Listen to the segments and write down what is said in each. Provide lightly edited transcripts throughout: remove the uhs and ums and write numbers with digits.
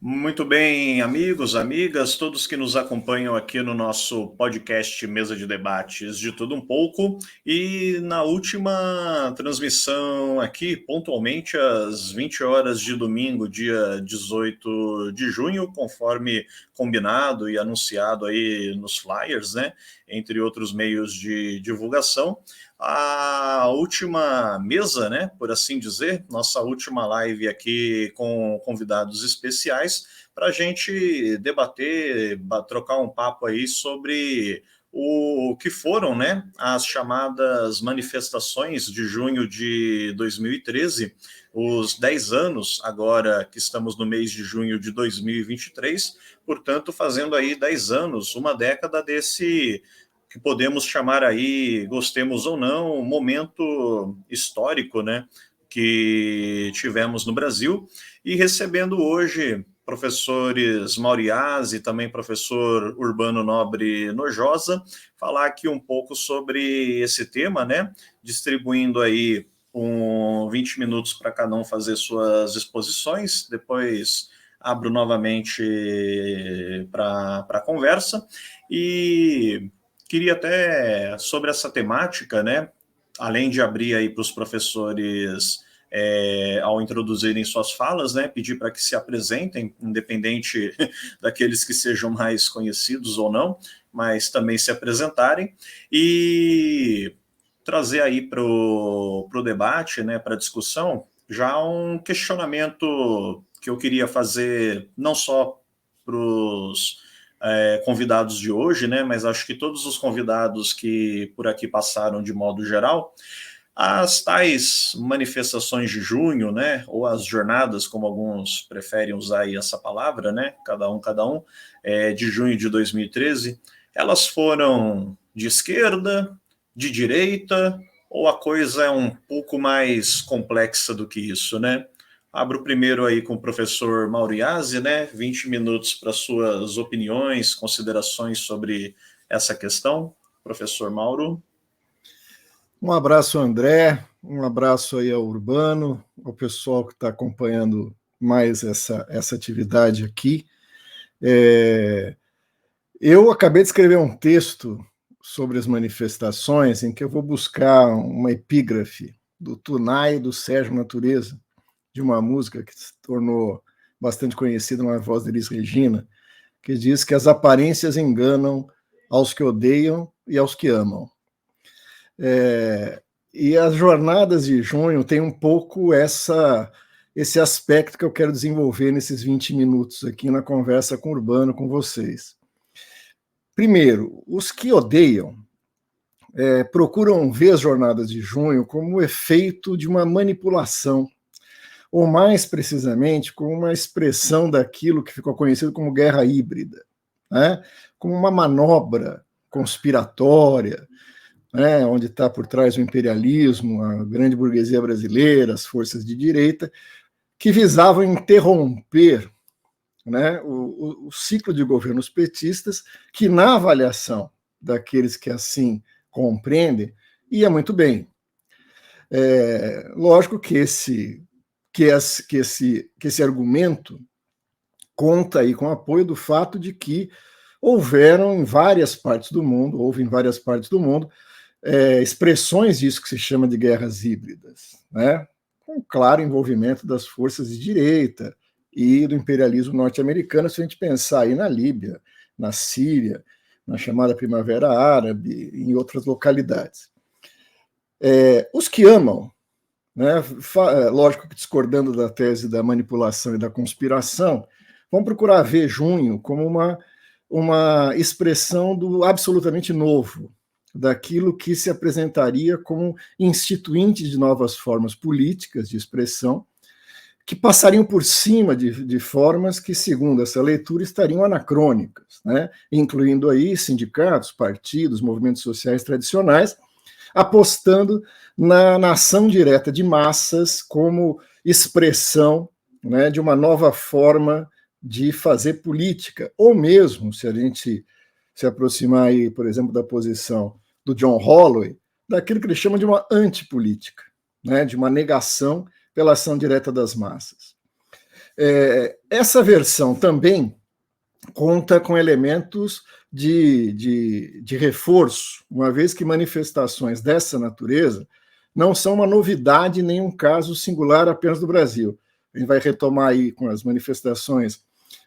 Muito bem, amigos, amigas, todos que nos acompanham aqui no nosso podcast Mesa de Debates de Tudo Um Pouco. E na última transmissão aqui, pontualmente às 20 horas de domingo, dia 18 de junho, conforme combinado e anunciado aí nos flyers, né, entre outros meios de divulgação, a última mesa, né, por assim dizer, nossa última live aqui com convidados especiais para a gente debater, trocar um papo aí sobre o que foram, né, as chamadas manifestações de junho de 2013, os 10 anos agora que estamos no mês de junho de 2023, portanto fazendo aí 10 anos, uma década desse que podemos chamar aí, gostemos ou não, um momento histórico, né, que tivemos no Brasil, e recebendo hoje professores Mauriás e também professor Urbano Nobre Nojosa, falar aqui um pouco sobre esse tema, né, distribuindo aí 20 minutos para cada um fazer suas exposições, depois abro novamente para a conversa, e queria até, sobre essa temática, né, além de abrir aí para os professores ao introduzirem suas falas, né, pedir para que se apresentem, independente daqueles que sejam mais conhecidos ou não, mas também se apresentarem, e trazer aí para o debate, né, para a discussão, já um questionamento que eu queria fazer não só para os convidados de hoje, né, mas acho que todos os convidados que por aqui passaram de modo geral, as tais manifestações de junho, né, ou as jornadas, como alguns preferem usar aí essa palavra, né, cada um, de junho de 2013, elas foram de esquerda, de direita, ou a coisa é um pouco mais complexa do que isso, né? Abro primeiro aí com o professor Mauriase, né, 20 minutos para suas opiniões, considerações sobre essa questão. Professor Mauro. Um abraço, André, um abraço aí ao Urbano, ao pessoal que está acompanhando mais essa atividade aqui. Eu acabei de escrever um texto sobre as manifestações em que eu vou buscar uma epígrafe do Tunai do Sérgio Natureza, de uma música que se tornou bastante conhecida na voz de Elis Regina, que diz que as aparências enganam aos que odeiam e aos que amam. E as jornadas de junho têm um pouco esse aspecto que eu quero desenvolver nesses 20 minutos aqui na conversa com o Urbano, com vocês. Primeiro, os que odeiam procuram ver as jornadas de junho como o efeito de uma manipulação, ou mais precisamente, como uma expressão daquilo que ficou conhecido como guerra híbrida, né? Como uma manobra conspiratória, né, onde está por trás o imperialismo, a grande burguesia brasileira, as forças de direita, que visavam interromper, né, o ciclo de governos petistas, que na avaliação daqueles que assim compreendem, ia muito bem. Lógico que esse argumento conta aí com o apoio do fato de que houve em várias partes do mundo, expressões disso que se chama de guerras híbridas, né? Com claro envolvimento das forças de direita e do imperialismo norte-americano, se a gente pensar aí na Líbia, na Síria, na chamada Primavera Árabe, em outras localidades. Os que amam, né, lógico que discordando da tese da manipulação e da conspiração, vão procurar ver junho como uma expressão do absolutamente novo, daquilo que se apresentaria como instituinte de novas formas políticas de expressão, que passariam por cima de formas que, segundo essa leitura, estariam anacrônicas, né? Incluindo aí sindicatos, partidos, movimentos sociais tradicionais, apostando na ação direta de massas como expressão, né, de uma nova forma de fazer política, ou mesmo, se a gente se aproximar aí, por exemplo, da posição do John Holloway, daquilo que ele chama de uma antipolítica, né, de uma negação pela ação direta das massas. Essa versão também conta com elementos de reforço, uma vez que manifestações dessa natureza não são uma novidade, nem um caso singular apenas do Brasil. A gente vai retomar aí com as manifestações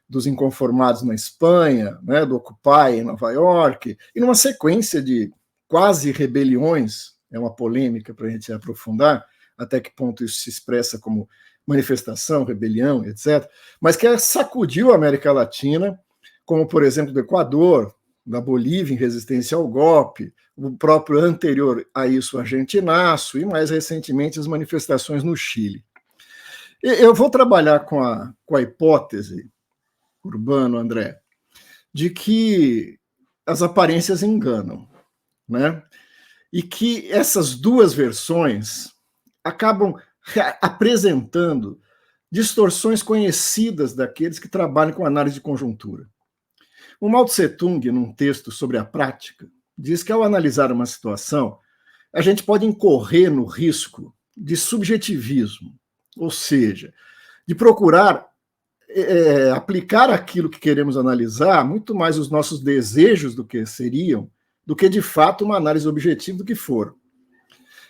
dos inconformados na Espanha, né, do Occupy em Nova York, e numa sequência de quase rebeliões, é uma polêmica para a gente aprofundar, até que ponto isso se expressa como manifestação, rebelião, etc., mas que sacudiu a América Latina, como, por exemplo, do Equador, da Bolívia em resistência ao golpe, o próprio anterior a isso, argentinaço, e mais recentemente as manifestações no Chile. Eu vou trabalhar com a hipótese, Urbano, André, de que as aparências enganam, né? E que essas duas versões acabam apresentando distorções conhecidas daqueles que trabalham com análise de conjuntura. O Mao Tse-tung, num texto sobre a prática, diz que ao analisar uma situação, a gente pode incorrer no risco de subjetivismo, ou seja, de procurar aplicar aquilo que queremos analisar, muito mais os nossos desejos do que seriam, do que de fato uma análise objetiva do que for.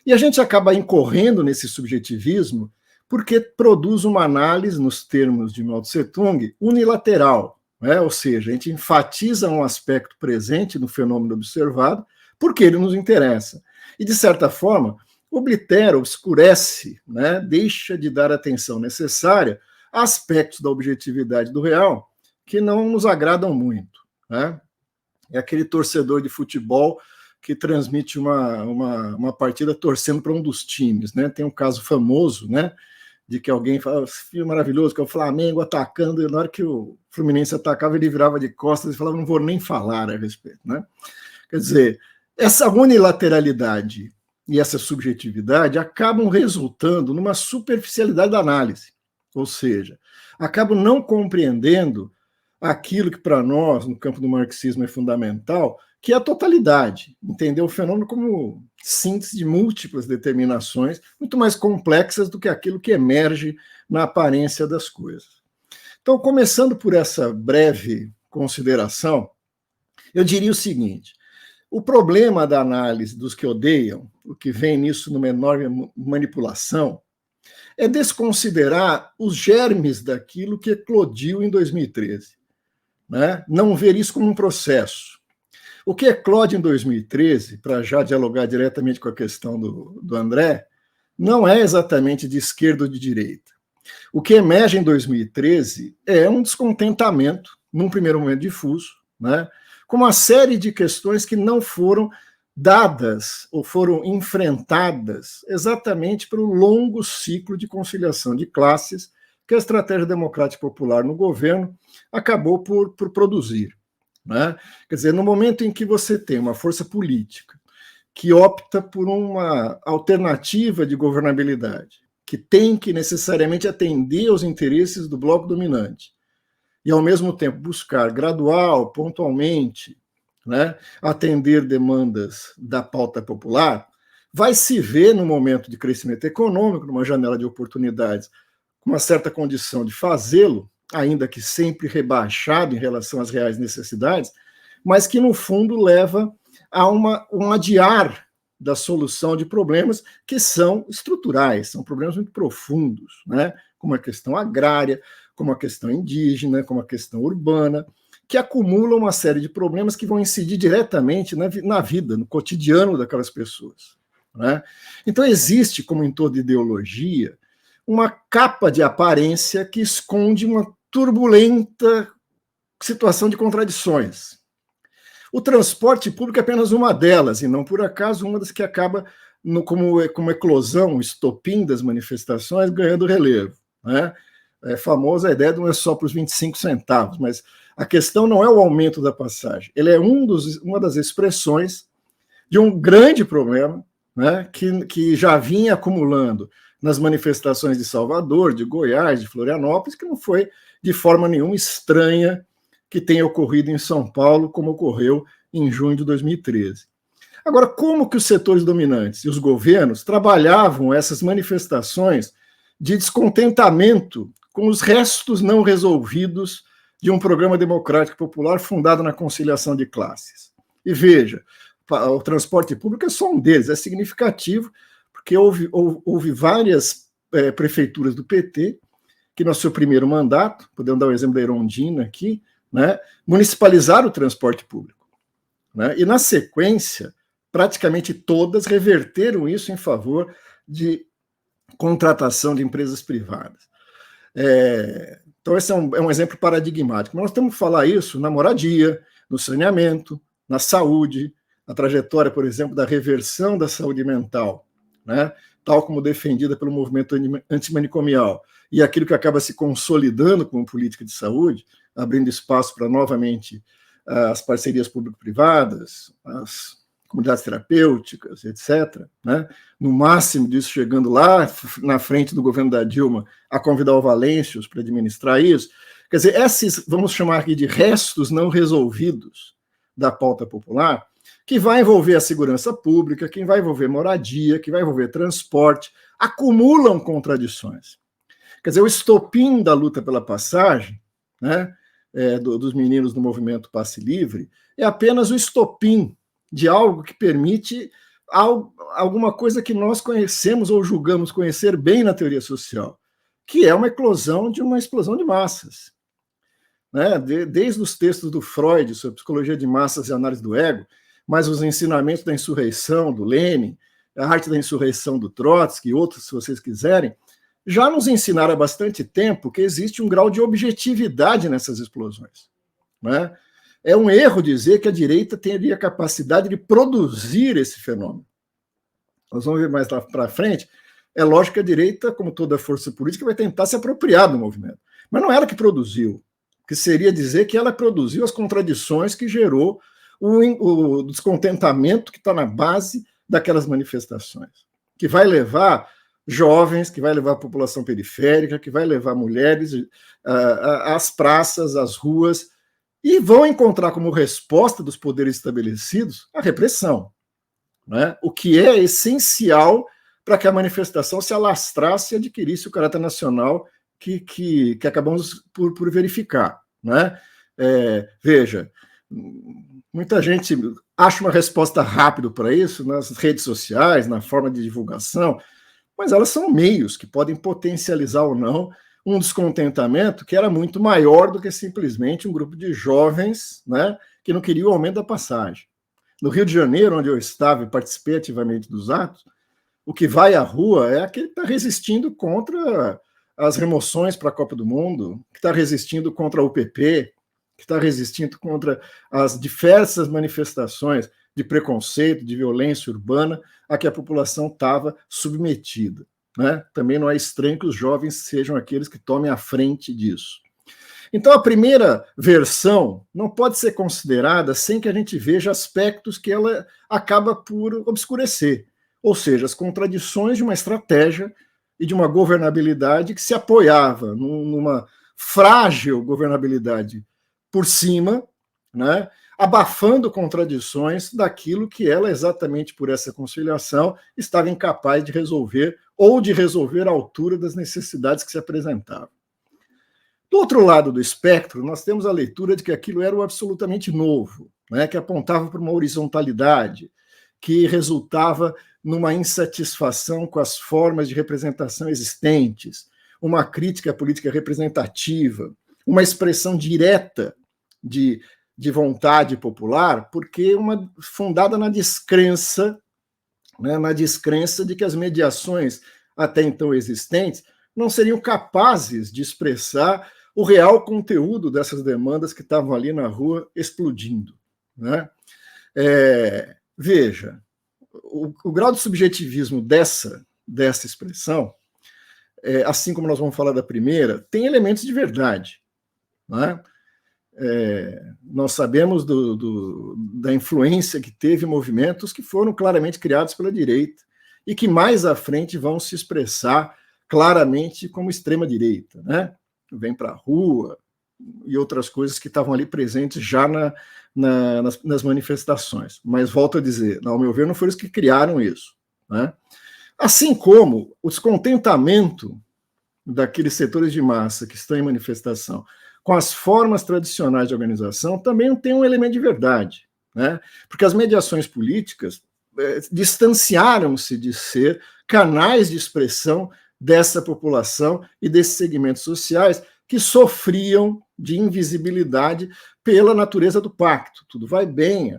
E a gente acaba incorrendo nesse subjetivismo porque produz uma análise, nos termos de Mao Tse-tung, unilateral, né? Ou seja, a gente enfatiza um aspecto presente no fenômeno observado porque ele nos interessa. E, de certa forma, oblitera, obscurece, né? Deixa de dar a atenção necessária a aspectos da objetividade do real que não nos agradam muito, né? É aquele torcedor de futebol que transmite uma partida torcendo para um dos times, né? Tem um caso famoso, né, de que alguém fala, filme maravilhoso, que é o Flamengo atacando, e na hora que o Fluminense atacava, ele virava de costas e falava, não vou nem falar a respeito, né? Quer dizer, essa unilateralidade e essa subjetividade acabam resultando numa superficialidade da análise, ou seja, acabam não compreendendo aquilo que para nós, no campo do marxismo, é fundamental, que é a totalidade, entender o fenômeno como síntese de múltiplas determinações, muito mais complexas do que aquilo que emerge na aparência das coisas. Então, começando por essa breve consideração, eu diria o seguinte, o problema da análise dos que odeiam, o que vem nisso numa enorme manipulação, é desconsiderar os germes daquilo que eclodiu em 2013. Né? Não ver isso como um processo. O que eclode em 2013, para já dialogar diretamente com a questão do André, não é exatamente de esquerda ou de direita. O que emerge em 2013 é um descontentamento, num primeiro momento difuso, né, com uma série de questões que não foram dadas ou foram enfrentadas exatamente pelo longo ciclo de conciliação de classes que a estratégia democrática popular no governo acabou por produzir. Né? Quer dizer, no momento em que você tem uma força política que opta por uma alternativa de governabilidade, que tem que necessariamente atender aos interesses do bloco dominante, e ao mesmo tempo buscar gradual, pontualmente, né, atender demandas da pauta popular, vai se ver no momento de crescimento econômico, numa janela de oportunidades, com uma certa condição de fazê-lo, ainda que sempre rebaixado em relação às reais necessidades, mas que, no fundo, leva a um adiar da solução de problemas que são estruturais, são problemas muito profundos, né? Como a questão agrária, como a questão indígena, como a questão urbana, que acumulam uma série de problemas que vão incidir diretamente na vida, no cotidiano daquelas pessoas. Né? Então, existe, como em toda ideologia, uma capa de aparência que esconde uma turbulenta situação de contradições. O transporte público é apenas uma delas, e não por acaso uma das que acaba, como eclosão, estopim das manifestações, ganhando relevo. Né? É famosa a ideia de não é só para os 25 centavos, mas a questão não é o aumento da passagem, ele é uma das expressões de um grande problema, né, que já vinha acumulando nas manifestações de Salvador, de Goiás, de Florianópolis, que não foi de forma nenhuma estranha que tenha ocorrido em São Paulo, como ocorreu em junho de 2013. Agora, como que os setores dominantes e os governos trabalhavam essas manifestações de descontentamento com os restos não resolvidos de um programa democrático popular fundado na conciliação de classes. E veja, o transporte público é só um deles, é significativo, porque houve várias prefeituras do PT que, no seu primeiro mandato, podemos dar o exemplo da Erundina aqui, né, municipalizaram o transporte público. Né, e, na sequência, praticamente todas reverteram isso em favor de contratação de empresas privadas. Então, esse é um exemplo paradigmático. Nós temos que falar isso na moradia, no saneamento, na saúde, a trajetória, por exemplo, da reversão da saúde mental, né, tal como defendida pelo movimento antimanicomial, e aquilo que acaba se consolidando como política de saúde, abrindo espaço para, novamente, as parcerias público-privadas, as comunidades terapêuticas, etc., né? No máximo disso, chegando lá na frente do governo da Dilma, a convidar o Valêncios para administrar isso. Quer dizer, esses, vamos chamar aqui de restos não resolvidos da pauta popular, que vai envolver a segurança pública, que vai envolver moradia, que vai envolver transporte, acumulam contradições. Quer dizer, o estopim da luta pela passagem, né, dos meninos do movimento Passe Livre, é apenas o estopim de algo que permite alguma coisa que nós conhecemos ou julgamos conhecer bem na teoria social, que é uma eclosão de uma explosão de massas. Né? Desde os textos do Freud sobre psicologia de massas e análise do ego, mas os ensinamentos da insurreição do Lenin, a arte da insurreição do Trotsky e outros, se vocês quiserem, já nos ensinaram há bastante tempo que existe um grau de objetividade nessas explosões. Né? É um erro dizer que a direita teria capacidade de produzir esse fenômeno. Nós vamos ver mais lá para frente. É lógico que a direita, como toda força política, vai tentar se apropriar do movimento. Mas não é ela que produziu, que seria dizer que ela produziu as contradições que gerou o descontentamento que está na base daquelas manifestações, que vai levar jovens, que vai levar a população periférica, que vai levar mulheres às praças, às ruas, e vão encontrar como resposta dos poderes estabelecidos a repressão, né? O que é essencial para que a manifestação se alastrasse e adquirisse o caráter nacional que acabamos por verificar. Né? Veja, muita gente acha uma resposta rápida para isso nas redes sociais, na forma de divulgação, mas elas são meios que podem potencializar ou não um descontentamento que era muito maior do que simplesmente um grupo de jovens, né, que não queriam o aumento da passagem. No Rio de Janeiro, onde eu estava e participei ativamente dos atos, o que vai à rua é aquele que está resistindo contra as remoções para a Copa do Mundo, que está resistindo contra a UPP, que está resistindo contra as diversas manifestações de preconceito, de violência urbana a que a população estava submetida. Né? Também não é estranho que os jovens sejam aqueles que tomem a frente disso. Então, a primeira versão não pode ser considerada sem que a gente veja aspectos que ela acaba por obscurecer, ou seja, as contradições de uma estratégia e de uma governabilidade que se apoiava numa frágil governabilidade por cima, né, abafando contradições daquilo que ela, exatamente por essa conciliação, estava incapaz de resolver ou de resolver à altura das necessidades que se apresentavam. Do outro lado do espectro, nós temos a leitura de que aquilo era o absolutamente novo, né, que apontava para uma horizontalidade, que resultava numa insatisfação com as formas de representação existentes, uma crítica à política representativa, uma expressão direta de vontade popular, porque fundada na descrença, né, na descrença de que as mediações até então existentes não seriam capazes de expressar o real conteúdo dessas demandas que estavam ali na rua explodindo. Né? Veja, o grau de subjetivismo dessa expressão, assim como nós vamos falar da primeira, tem elementos de verdade. Né? Nós sabemos da influência que teve movimentos que foram claramente criados pela direita e que mais à frente vão se expressar claramente como extrema-direita, né? Vem para a rua e outras coisas que estavam ali presentes já nas manifestações. Mas, volto a dizer, ao meu ver, não foram eles que criaram isso. Né? Assim como o descontentamento daqueles setores de massa que estão em manifestação com as formas tradicionais de organização também tem um elemento de verdade, né? Porque as mediações políticas distanciaram-se de ser canais de expressão dessa população e desses segmentos sociais que sofriam de invisibilidade pela natureza do pacto. Tudo vai bem,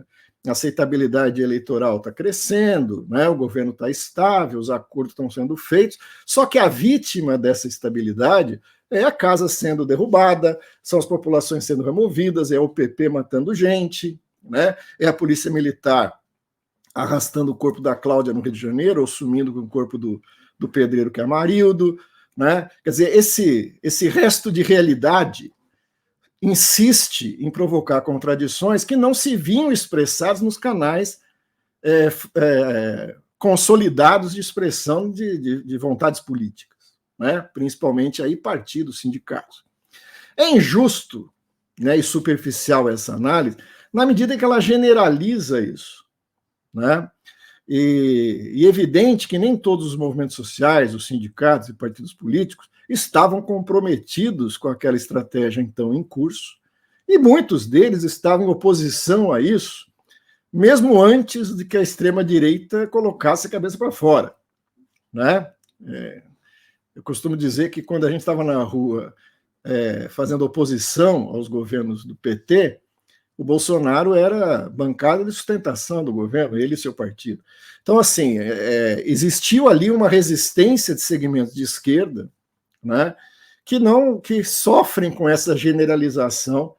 a aceitabilidade eleitoral está crescendo, né? O governo está estável, os acordos estão sendo feitos, só que a vítima dessa estabilidade é a casa sendo derrubada, são as populações sendo removidas, é o PP matando gente, né? É a polícia militar arrastando o corpo da Cláudia no Rio de Janeiro, ou sumindo com o corpo do pedreiro que é Amarildo, né? Quer dizer, esse resto de realidade insiste em provocar contradições que não se vinham expressadas nos canais consolidados de expressão de vontades políticas, né? Principalmente aí partidos, sindicatos. É injusto, né, e superficial essa análise, na medida em que ela generaliza isso, né? E evidente que nem todos os movimentos sociais, os sindicatos e partidos políticos estavam comprometidos com aquela estratégia então em curso, e muitos deles estavam em oposição a isso, mesmo antes de que a extrema-direita colocasse a cabeça para fora, né? Eu costumo dizer que quando a gente estava na rua fazendo oposição aos governos do PT, o Bolsonaro era bancada de sustentação do governo, ele e seu partido. Então, assim, existiu ali uma resistência de segmentos de esquerda, né, que sofrem com essa generalização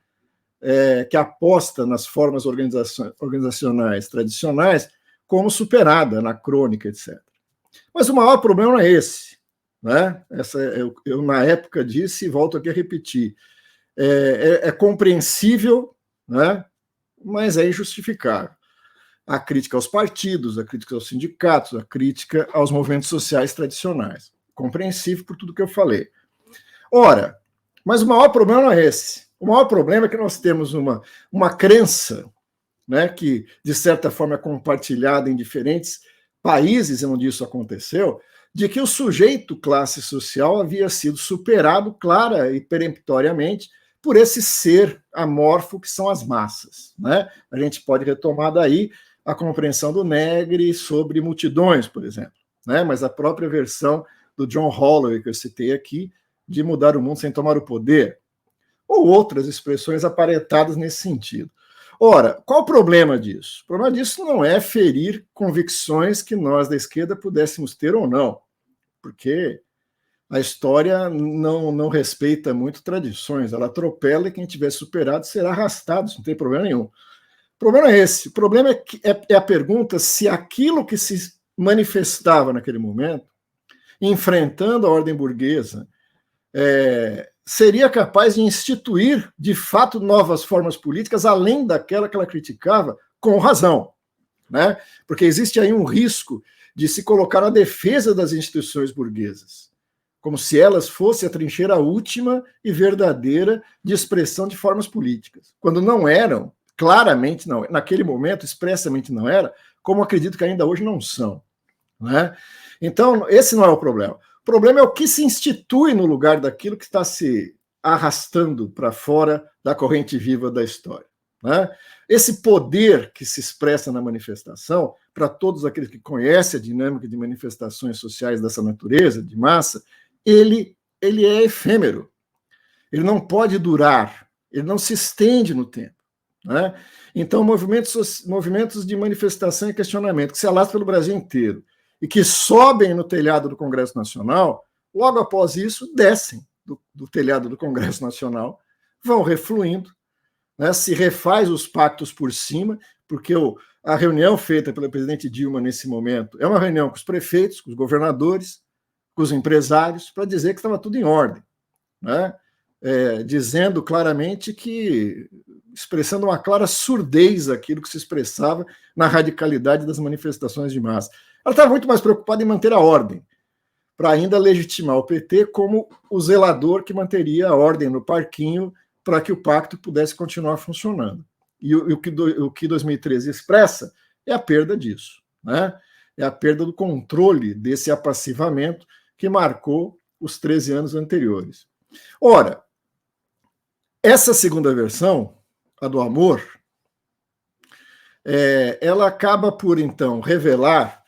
que aposta nas formas organizacionais tradicionais como superada, anacrônica, etc. Mas o maior problema não é esse, né? Eu na época disse e volto aqui a repetir, é compreensível, né? Mas é injustificável. A crítica aos partidos, a crítica aos sindicatos, a crítica aos movimentos sociais tradicionais. Compreensível por tudo que eu falei. Ora, mas o maior problema não é esse. O maior problema é que nós temos uma crença, né, que, de certa forma, é compartilhada em diferentes países onde isso aconteceu, de que o sujeito classe social havia sido superado clara e peremptoriamente por esse ser amorfo que são as massas, né? A gente pode retomar daí a compreensão do Negri sobre multidões, por exemplo, né? Mas a própria versão do John Holloway que eu citei aqui, de mudar o mundo sem tomar o poder, ou outras expressões aparentadas nesse sentido. Ora, qual o problema disso? O problema disso não é ferir convicções que nós da esquerda pudéssemos ter ou não, porque a história não respeita muito tradições, ela atropela e quem tiver superado será arrastado, isso não tem problema nenhum. O problema é esse, o problema é a pergunta se aquilo que se manifestava naquele momento, enfrentando a ordem burguesa, seria capaz de instituir, de fato, novas formas políticas, além daquela que ela criticava, com razão, né? Porque existe aí um risco de se colocar na defesa das instituições burguesas, como se elas fossem a trincheira última e verdadeira de expressão de formas políticas, quando não eram, claramente não, naquele momento, expressamente não era, como acredito que ainda hoje não são, né? Então, esse não é o problema. O problema é o que se institui no lugar daquilo que está se arrastando para fora da corrente viva da história, né? Esse poder que se expressa na manifestação, para todos aqueles que conhecem a dinâmica de manifestações sociais dessa natureza, de massa, ele é efêmero, ele não pode durar, ele não se estende no tempo, né? Então, movimentos de manifestação e questionamento que se alastram pelo Brasil inteiro e que sobem no telhado do Congresso Nacional, logo após isso, descem do telhado do Congresso Nacional, vão refluindo, né? Se refaz os pactos por cima, porque a reunião feita pela presidente Dilma nesse momento é uma reunião com os prefeitos, com os governadores, com os empresários, para dizer que estava tudo em ordem, né? Dizendo claramente que, expressando uma clara surdez aquilo que se expressava na radicalidade das manifestações de massa. Ela estava muito mais preocupada em manter a ordem, para ainda legitimar o PT como o zelador que manteria a ordem no parquinho para que o pacto pudesse continuar funcionando. E o que 2013 expressa é a perda disso, né? É a perda do controle desse apassivamento que marcou os 13 anos anteriores. Ora, essa segunda versão, a do amor, ela acaba por, então, revelar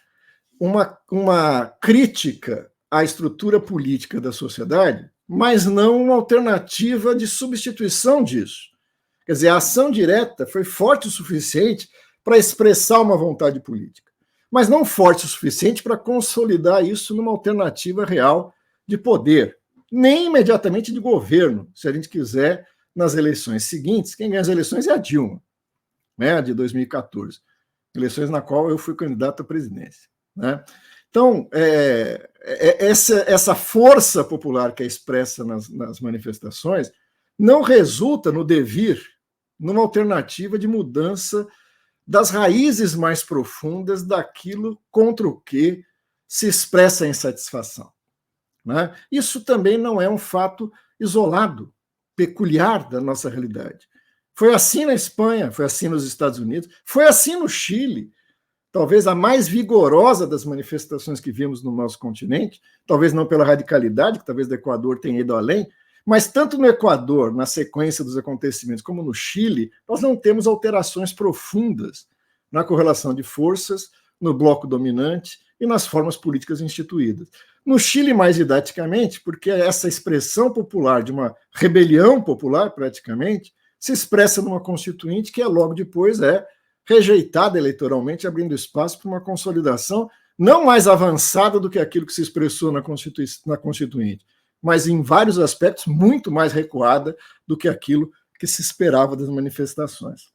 uma crítica à estrutura política da sociedade, mas não uma alternativa de substituição disso. Quer dizer, a ação direta foi forte o suficiente para expressar uma vontade política, mas não forte o suficiente para consolidar isso numa alternativa real de poder, nem imediatamente de governo, se a gente quiser, nas eleições seguintes. Quem ganha as eleições é a Dilma, né, de 2014, eleições na qual eu fui candidato à presidência, né? Então, essa força popular que é expressa nas manifestações não resulta no devir, numa alternativa de mudança das raízes mais profundas daquilo contra o que se expressa a insatisfação, né? Isso também não é um fato isolado, peculiar da nossa realidade. Foi assim na Espanha, foi assim nos Estados Unidos, foi assim no Chile, talvez a mais vigorosa das manifestações que vimos no nosso continente, talvez não pela radicalidade, que talvez do Equador tenha ido além, mas tanto no Equador, na sequência dos acontecimentos, como no Chile, nós não temos alterações profundas na correlação de forças, no bloco dominante e nas formas políticas instituídas. No Chile, mais didaticamente, porque essa expressão popular de uma rebelião popular, praticamente, se expressa numa constituinte que logo depois é rejeitada eleitoralmente, abrindo espaço para uma consolidação não mais avançada do que aquilo que se expressou na Constituinte, mas em vários aspectos muito mais recuada do que aquilo que se esperava das manifestações.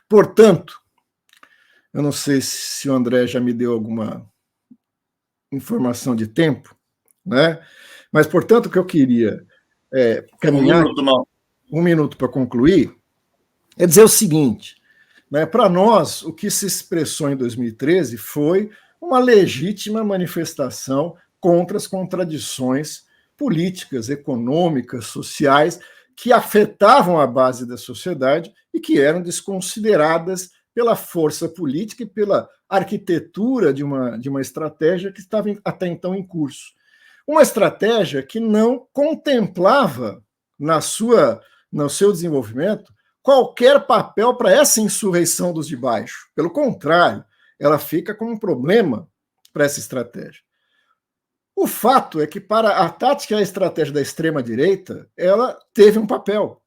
Portanto, eu não sei se o André já me deu alguma informação de tempo, né? Mas, portanto, o que eu queria caminhar... Um minuto para concluir, é dizer o seguinte, né? Para nós, o que se expressou em 2013 foi uma legítima manifestação contra as contradições políticas, econômicas, sociais, que afetavam a base da sociedade e que eram desconsideradas pela força política e pela arquitetura de uma estratégia que estava até então em curso. Uma estratégia que não contemplava no seu desenvolvimento qualquer papel para essa insurreição dos de baixo. Pelo contrário, ela fica como um problema para essa estratégia. O fato é que para a tática e a estratégia da extrema-direita, ela teve um papel.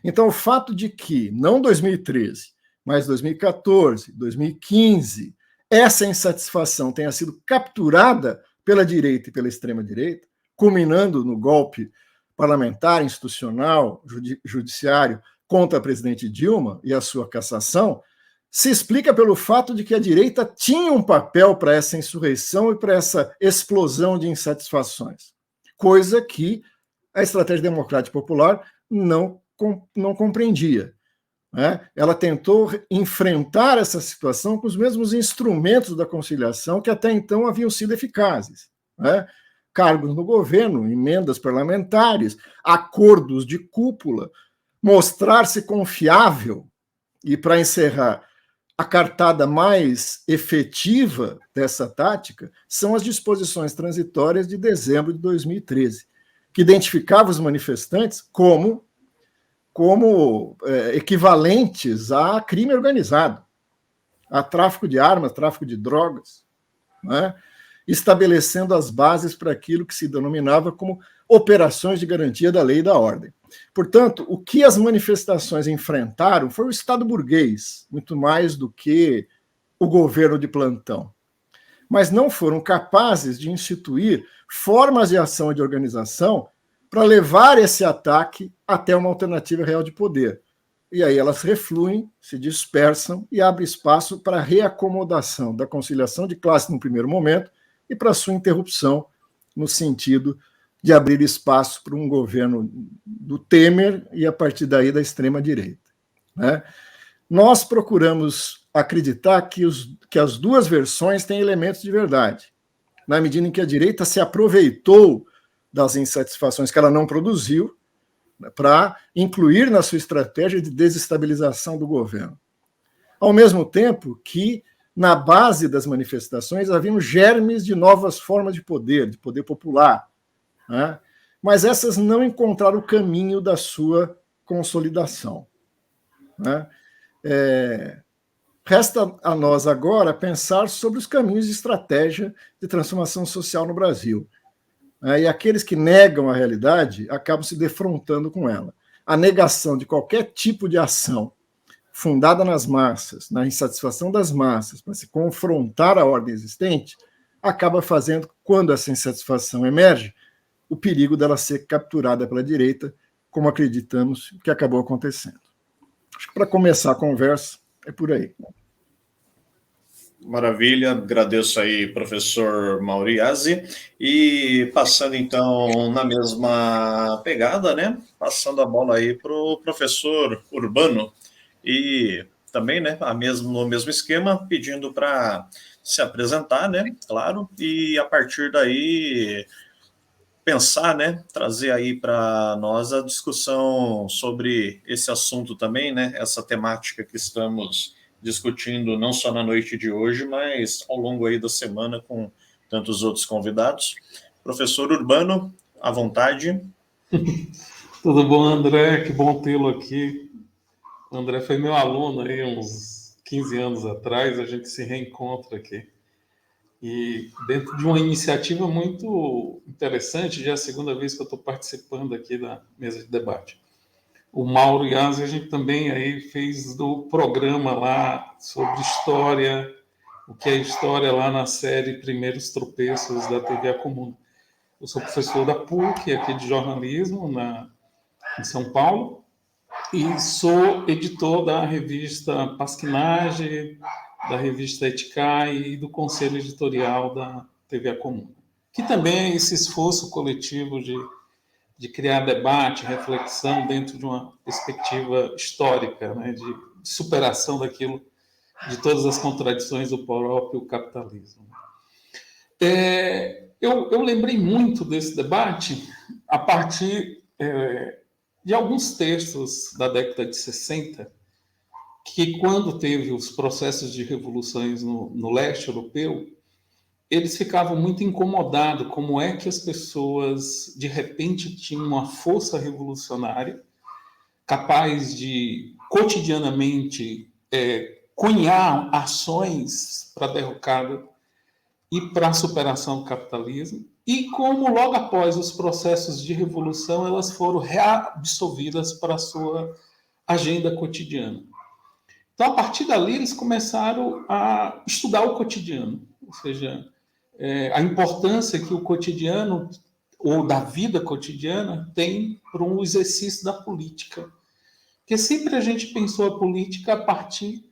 Então, o fato de que, não 2013, mas 2014, 2015, essa insatisfação tenha sido capturada pela direita e pela extrema-direita, culminando no golpe parlamentar, institucional, judiciário contra a presidente Dilma e a sua cassação, se explica pelo fato de que a direita tinha um papel para essa insurreição e para essa explosão de insatisfações, coisa que a estratégia democrática popular não compreendia, né? Ela tentou enfrentar essa situação com os mesmos instrumentos da conciliação que até então haviam sido eficazes, né? Cargos no governo, emendas parlamentares, acordos de cúpula, mostrar-se confiável. E, para encerrar, a cartada mais efetiva dessa tática são as disposições transitórias de dezembro de 2013, que identificavam os manifestantes como equivalentes a crime organizado, a tráfico de armas, tráfico de drogas, né? Estabelecendo as bases para aquilo que se denominava como operações de garantia da lei e da ordem. Portanto, o que as manifestações enfrentaram foi o Estado burguês, muito mais do que o governo de plantão. Mas não foram capazes de instituir formas de ação e de organização para levar esse ataque até uma alternativa real de poder. E aí elas refluem, se dispersam e abrem espaço para a reacomodação da conciliação de classe no primeiro momento e para sua interrupção no sentido de abrir espaço para um governo do Temer e, a partir daí, da extrema-direita, né? Nós procuramos acreditar que as duas versões têm elementos de verdade, na medida em que a direita se aproveitou das insatisfações que ela não produziu para incluir na sua estratégia de desestabilização do governo. Ao mesmo tempo que, na base das manifestações, haviam germes de novas formas de poder popular, né? Mas essas não encontraram o caminho da sua consolidação, né? Resta a nós agora pensar sobre os caminhos de estratégia de transformação social no Brasil. E aqueles que negam a realidade acabam se defrontando com ela. A negação de qualquer tipo de ação fundada nas massas, na insatisfação das massas, para se confrontar a ordem existente, acaba fazendo, quando essa insatisfação emerge, o perigo dela ser capturada pela direita, como acreditamos que acabou acontecendo. Acho que para começar a conversa, é por aí. Maravilha, agradeço aí, professor Mauriazzi. E passando então na mesma pegada, né? Passando a bola aí para o professor Urbano. E também, né, no mesmo esquema, pedindo para se apresentar, né? Claro, e a partir daí pensar, né, trazer aí para nós a discussão sobre esse assunto também, né, essa temática que estamos discutindo não só na noite de hoje, mas ao longo aí da semana com tantos outros convidados. Professor Urbano, à vontade. Tudo bom, André? Que bom tê-lo aqui. O André foi meu aluno aí uns 15 anos atrás, a gente se reencontra aqui. E dentro de uma iniciativa muito interessante, já é a segunda vez que eu estou participando aqui da mesa de debate. O Mauro Yazzi, a gente também aí fez do programa lá sobre história, o que é história lá na série Primeiros Tropeços da TV A Comuna. Eu sou professor da PUC, aqui de jornalismo, em São Paulo, e sou editor da revista Pasquinage, da revista Eticai e do conselho editorial da TV A Comuna, que também é esse esforço coletivo de criar debate, reflexão dentro de uma perspectiva histórica, né, de superação daquilo, de todas as contradições do próprio capitalismo. Eu lembrei muito desse debate a partir de alguns textos da década de 60, que quando teve os processos de revoluções no leste europeu, eles ficavam muito incomodados como é que as pessoas, de repente, tinham uma força revolucionária capaz de, cotidianamente, cunhar ações para a derrocada e para a superação do capitalismo, e como logo após os processos de revolução elas foram reabsorvidas para a sua agenda cotidiana. Então, a partir dali, eles começaram a estudar o cotidiano, ou seja, a importância que o cotidiano, ou da vida cotidiana, tem para um exercício da política. Porque sempre a gente pensou a política a partir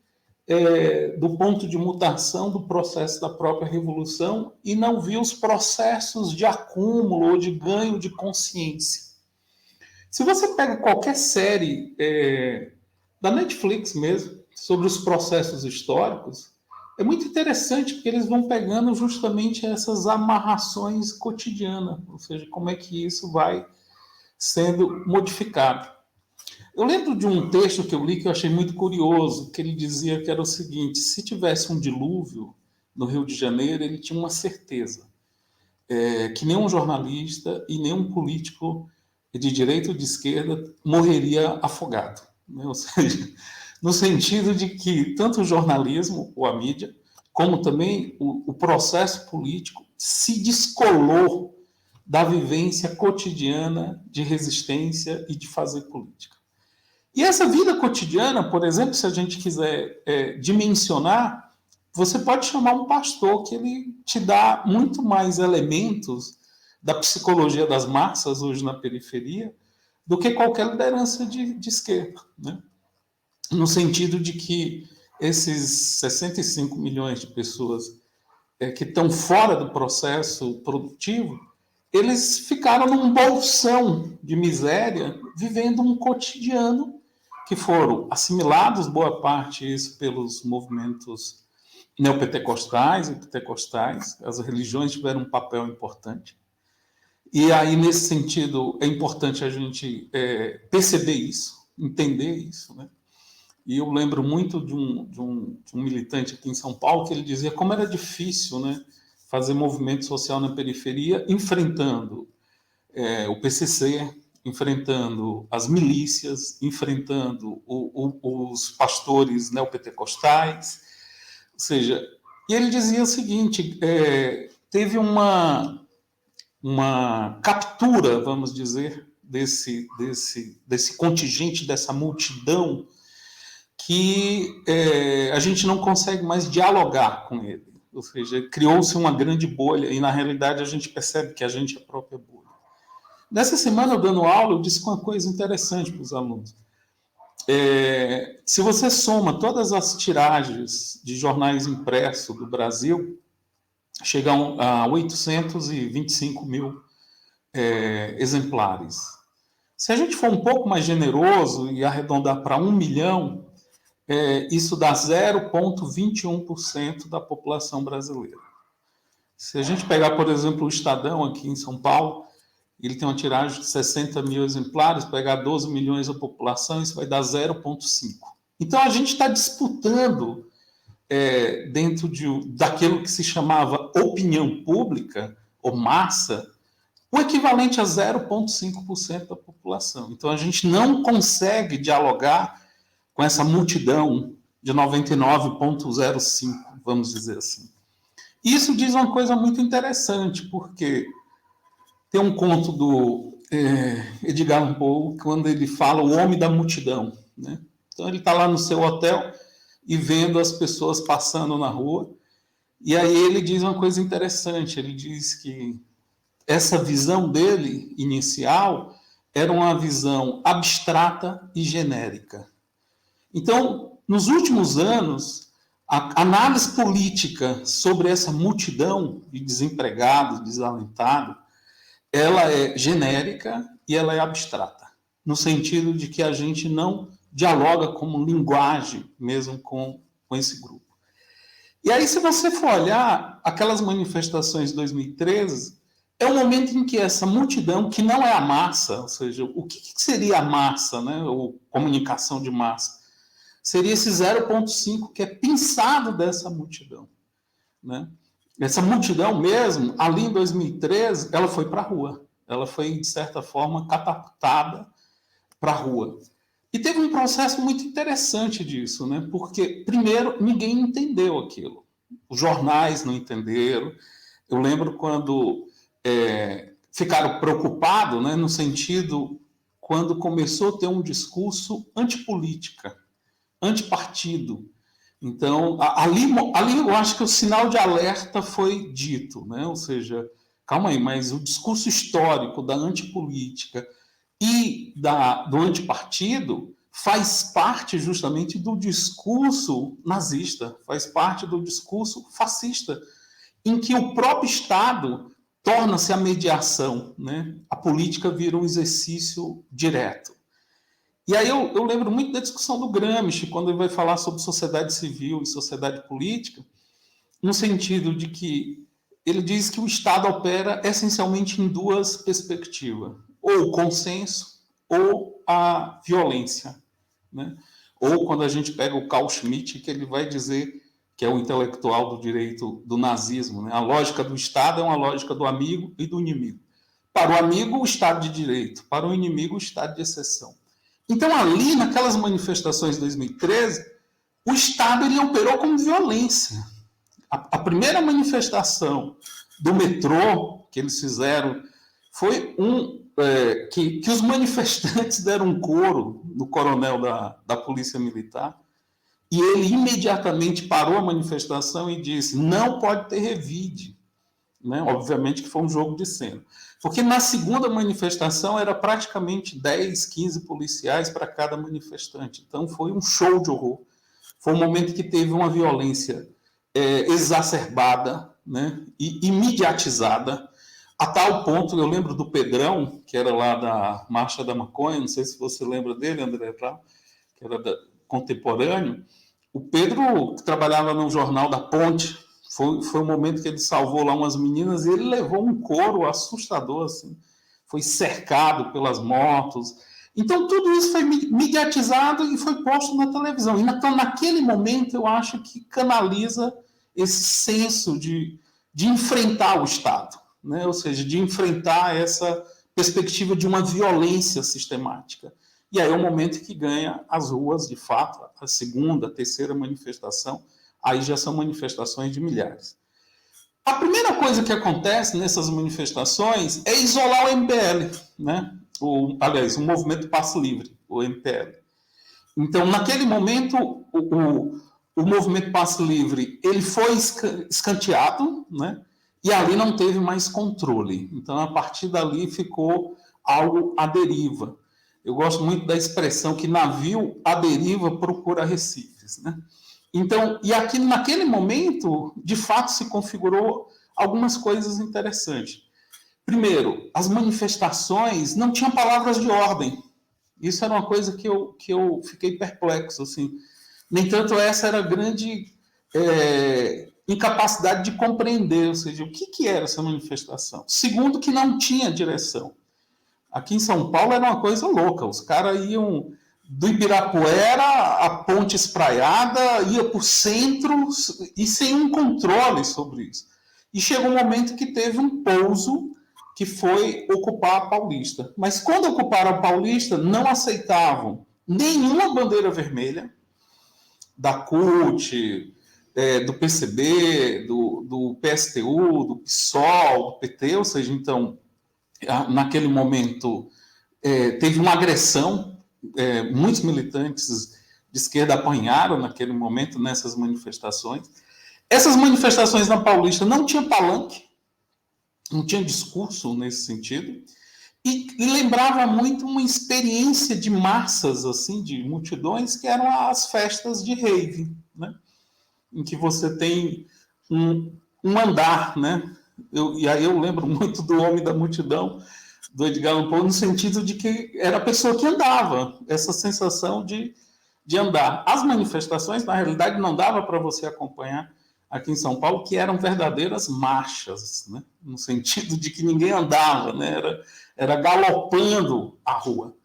do ponto de mutação do processo da própria revolução e não viu os processos de acúmulo ou de ganho de consciência. Se você pega qualquer série da Netflix mesmo, sobre os processos históricos, é muito interessante porque eles vão pegando justamente essas amarrações cotidianas, ou seja, como é que isso vai sendo modificado. Eu lembro de um texto que eu li que eu achei muito curioso, que ele dizia que era o seguinte: se tivesse um dilúvio no Rio de Janeiro, ele tinha uma certeza, que nenhum jornalista e nenhum político de direita ou de esquerda morreria afogado, né? Ou seja, no sentido de que tanto o jornalismo, ou a mídia, como também o processo político se descolou da vivência cotidiana de resistência e de fazer política. E essa vida cotidiana, por exemplo, se a gente quiser dimensionar, você pode chamar um pastor que ele te dá muito mais elementos da psicologia das massas hoje na periferia do que qualquer liderança de esquerda, né? No sentido de que esses 65 milhões de pessoas que estão fora do processo produtivo, eles ficaram num bolsão de miséria, vivendo um cotidiano que foram assimilados, boa parte isso pelos movimentos neopentecostais e pentecostais. As religiões tiveram um papel importante. E aí, nesse sentido, é importante a gente perceber isso, entender isso, né? E eu lembro muito de um militante aqui em São Paulo que ele dizia como era difícil, né, fazer movimento social na periferia, enfrentando o PCC, enfrentando as milícias, enfrentando os pastores neopentecostais, ou seja, e ele dizia o seguinte, teve uma captura, vamos dizer, desse contingente, dessa multidão, que a gente não consegue mais dialogar com ele. Ou seja, criou-se uma grande bolha, e na realidade a gente percebe que a gente é a própria bolha. Nessa semana, eu dando aula, eu disse uma coisa interessante para os alunos. Se você soma todas as tiragens de jornais impressos do Brasil, chega a 825 mil exemplares. Se a gente for um pouco mais generoso e arredondar para 1 milhão, isso dá 0,21% da população brasileira. Se a gente pegar, por exemplo, o Estadão aqui em São Paulo, ele tem uma tiragem de 60 mil exemplares, pegar 12 milhões da população, isso vai dar 0,5%. Então, a gente está disputando, dentro daquilo que se chamava opinião pública, ou massa, o equivalente a 0,5% da população. Então, a gente não consegue dialogar com essa multidão de 99,05%, vamos dizer assim. Isso diz uma coisa muito interessante, porque tem um conto do Edgar Allan Poe, quando ele fala o homem da multidão, né? Então, ele está lá no seu hotel e vendo as pessoas passando na rua, e aí ele diz uma coisa interessante, ele diz que essa visão dele, inicial, era uma visão abstrata e genérica. Então, nos últimos anos, a análise política sobre essa multidão de desempregados, desalentados, ela é genérica e ela é abstrata, no sentido de que a gente não dialoga como linguagem mesmo com esse grupo. E aí, se você for olhar aquelas manifestações de 2013, é um momento em que essa multidão, que não é a massa, ou seja, o que seria a massa, né, ou comunicação de massa? Seria esse 0,5% que é pensado dessa multidão, né? Essa multidão mesmo, ali em 2013, ela foi para a rua. Ela foi, de certa forma, catapultada para a rua. E teve um processo muito interessante disso, né? Porque, primeiro, ninguém entendeu aquilo. Os jornais não entenderam. Eu lembro quando ficaram preocupados, né, no sentido, quando começou a ter um discurso antipolítica, antipartido. Então, ali eu acho que o sinal de alerta foi dito, né? Ou seja, calma aí, mas o discurso histórico da antipolítica e do antipartido faz parte justamente do discurso nazista, faz parte do discurso fascista, em que o próprio Estado torna-se a mediação, né? A política vira um exercício direto. E aí eu lembro muito da discussão do Gramsci, quando ele vai falar sobre sociedade civil e sociedade política, no sentido de que ele diz que o Estado opera essencialmente em duas perspectivas, ou o consenso ou a violência, né? Ou quando a gente pega o Carl Schmitt, que ele vai dizer, que é o intelectual do direito do nazismo, né? A lógica do Estado é uma lógica do amigo e do inimigo. Para o amigo, o Estado de direito, para o inimigo, o Estado de exceção. Então, ali, naquelas manifestações de 2013, o Estado ele operou como violência. A primeira manifestação do metrô que eles fizeram foi que os manifestantes deram um coro no coronel da Polícia Militar, e ele imediatamente parou a manifestação e disse, não pode ter revide. Né? Obviamente que foi um jogo de cena. Porque na segunda manifestação era praticamente 10, 15 policiais para cada manifestante. Então foi um show de horror. Foi um momento que teve uma violência exacerbada, né? E mediatizada, a tal ponto, eu lembro do Pedrão, que era lá da Marcha da Maconha, não sei se você lembra dele, André, que era contemporâneo. O Pedro, que trabalhava no jornal da Ponte, foi um momento que ele salvou lá umas meninas e ele levou um coro assustador, assim. Foi cercado pelas motos. Então, tudo isso foi mediatizado e foi posto na televisão. Então, naquele momento, eu acho que canaliza esse senso de enfrentar o Estado, né? Ou seja, de enfrentar essa perspectiva de uma violência sistemática. E aí é o momento que ganha as ruas, de fato, a segunda, a terceira manifestação, aí já são manifestações de milhares. A primeira coisa que acontece nessas manifestações é isolar o MPL, né? Aliás, o Movimento Passe Livre, o MPL. Então, naquele momento, o Movimento Passe Livre ele foi escanteado, né? E ali não teve mais controle. Então, a partir dali ficou algo à deriva. Eu gosto muito da expressão que navio à deriva procura recifes, né? Então, e aqui naquele momento, de fato, se configurou algumas coisas interessantes. Primeiro, as manifestações não tinham palavras de ordem. Isso era uma coisa que eu fiquei perplexo, assim. No entanto, essa era a grande incapacidade de compreender, ou seja, o que era essa manifestação. Segundo, que não tinha direção. Aqui em São Paulo era uma coisa louca, os caras iam do Ibirapuera à Ponte Espraiada, ia para o centro e sem um controle sobre isso. E chegou um momento que teve um pouso que foi ocupar a Paulista. Mas quando ocuparam a Paulista, não aceitavam nenhuma bandeira vermelha da CUT, do PCB, do PSTU, do PSOL, do PT, ou seja, então, naquele momento, teve uma agressão, muitos militantes de esquerda apanharam naquele momento nessas manifestações. Essas manifestações na Paulista não tinha palanque, não tinha discurso nesse sentido, e lembrava muito uma experiência de massas, assim, de multidões, que eram as festas de rave, né? Em que você tem um andar, né? E aí eu lembro muito do Homem da Multidão, do Edgar Allan Poe, no sentido de que era a pessoa que andava, essa sensação de andar. As manifestações, na realidade, não dava para você acompanhar aqui em São Paulo, que eram verdadeiras marchas, né? No sentido de que ninguém andava, né? Era galopando a rua.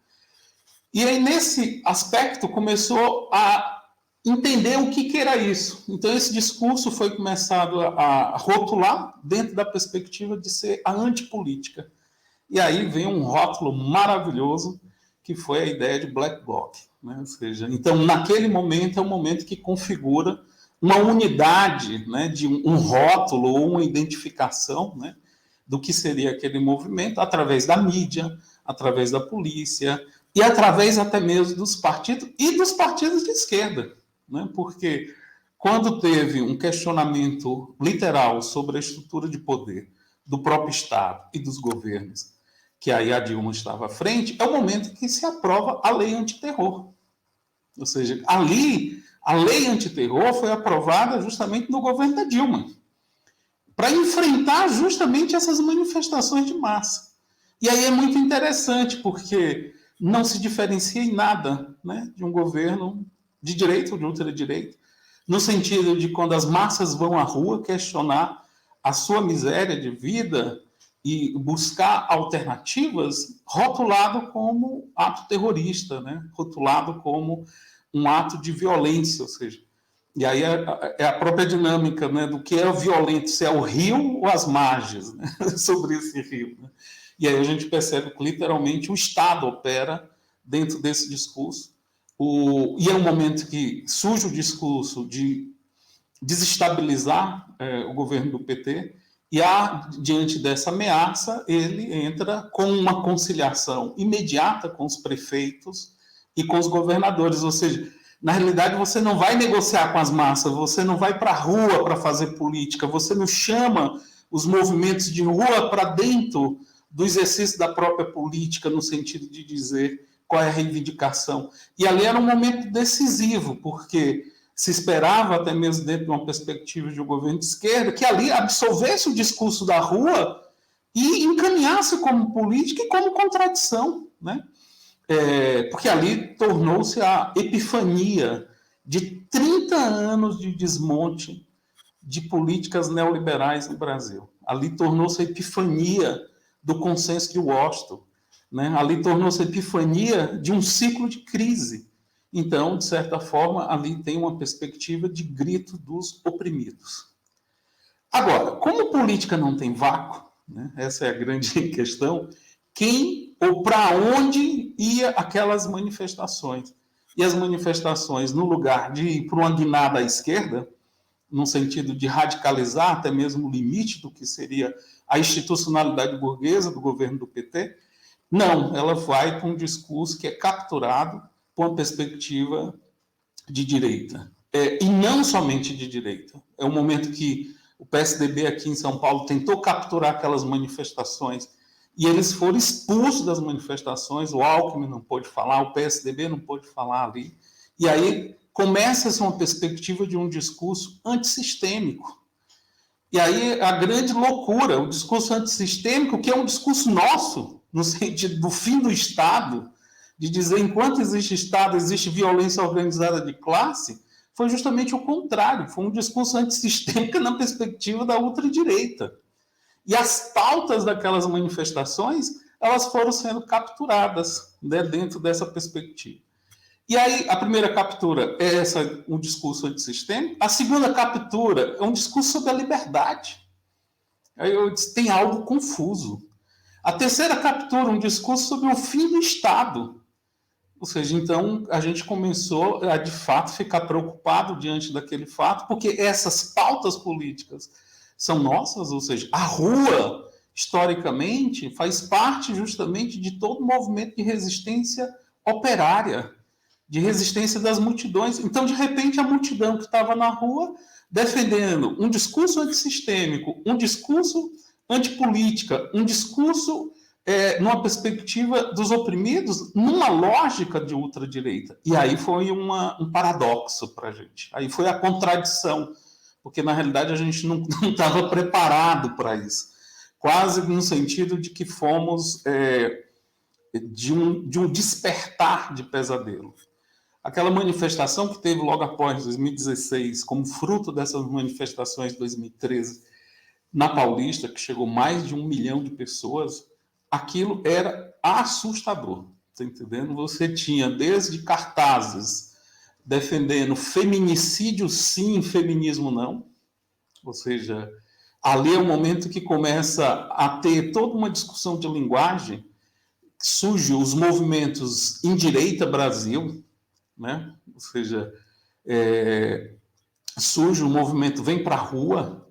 E aí, nesse aspecto, começou a entender o que era isso. Então, esse discurso foi começado a rotular dentro da perspectiva de ser a antipolítica. E aí vem um rótulo maravilhoso, que foi a ideia de Black Bloc, né? Ou seja, então, naquele momento, é um momento que configura uma unidade, né, de um rótulo ou uma identificação, né, do que seria aquele movimento, através da mídia, através da polícia, e através até mesmo dos partidos e dos partidos de esquerda, né? Porque quando teve um questionamento literal sobre a estrutura de poder do próprio Estado e dos governos, que aí a Dilma estava à frente, é o momento que se aprova a lei antiterror. Ou seja, ali, a lei antiterror foi aprovada justamente no governo da Dilma, para enfrentar justamente essas manifestações de massa. E aí é muito interessante, porque não se diferencia em nada, né, de um governo de direita ou de ultradireita, no sentido de quando as massas vão à rua questionar a sua miséria de vida e buscar alternativas, rotulado como ato terrorista, né? Rotulado como um ato de violência, ou seja, e aí é a própria dinâmica, né, do que é violento, se é o rio ou as margens, né, sobre esse rio, né? E aí a gente percebe que literalmente o Estado opera dentro desse discurso, e é um momento que surge o discurso de desestabilizar o governo do PT, e diante dessa ameaça, ele entra com uma conciliação imediata com os prefeitos e com os governadores, ou seja, na realidade você não vai negociar com as massas, você não vai para a rua para fazer política, você não chama os movimentos de rua para dentro do exercício da própria política, no sentido de dizer qual é a reivindicação. E ali era um momento decisivo, porque se esperava, até mesmo dentro de uma perspectiva de um governo de esquerda, que ali absorvesse o discurso da rua e encaminhasse como política e como contradição, né? Porque ali tornou-se a epifania de 30 anos de desmonte de políticas neoliberais no Brasil. Ali tornou-se a epifania do consenso de Washington, né? Ali tornou-se a epifania de um ciclo de crise. Então, de certa forma, ali tem uma perspectiva de grito dos oprimidos. Agora, como política não tem vácuo, né? Essa é a grande questão, quem ou para onde ia aquelas manifestações. E as manifestações, no lugar de ir para uma guinada à esquerda, no sentido de radicalizar até mesmo o limite do que seria a institucionalidade burguesa do governo do PT, não, ela vai para um discurso que é capturado por uma perspectiva de direita. E não somente de direita. É um momento que o PSDB aqui em São Paulo tentou capturar aquelas manifestações e eles foram expulsos das manifestações, o Alckmin não pôde falar, o PSDB não pôde falar ali. E aí começa-se uma perspectiva de um discurso antissistêmico. E aí a grande loucura, o discurso antissistêmico, que é um discurso nosso, no sentido do fim do Estado, de dizer enquanto existe Estado, existe violência organizada de classe, foi justamente o contrário, foi um discurso antissistêmico na perspectiva da ultradireita. E as pautas daquelas manifestações, elas foram sendo capturadas, né, dentro dessa perspectiva. E aí, a primeira captura é um discurso antissistêmico. A segunda captura é um discurso sobre a liberdade. Aí eu disse, tem algo confuso. A terceira captura, um discurso sobre o fim do Estado. Ou seja, então, a gente começou a, de fato, ficar preocupado diante daquele fato, porque essas pautas políticas são nossas, ou seja, a rua, historicamente, faz parte justamente de todo o movimento de resistência operária, de resistência das multidões. Então, de repente, a multidão que estava na rua defendendo um discurso antissistêmico, um discurso antipolítica, um discurso numa perspectiva dos oprimidos, numa lógica de ultradireita. E aí foi um paradoxo para a gente. Aí foi a contradição, porque, na realidade, a gente não estava preparado para isso. Quase no sentido de que fomos de um despertar de pesadelo. Aquela manifestação que teve logo após 2016, como fruto dessas manifestações de 2013, na Paulista, que chegou mais de 1 milhão de pessoas, aquilo era assustador, tá entendendo? Você tinha desde cartazes defendendo feminicídio sim, feminismo não, ou seja, ali é o momento que começa a ter toda uma discussão de linguagem, surge os movimentos Indireita Brasil, né? Ou seja, surge o movimento Vem para a Rua,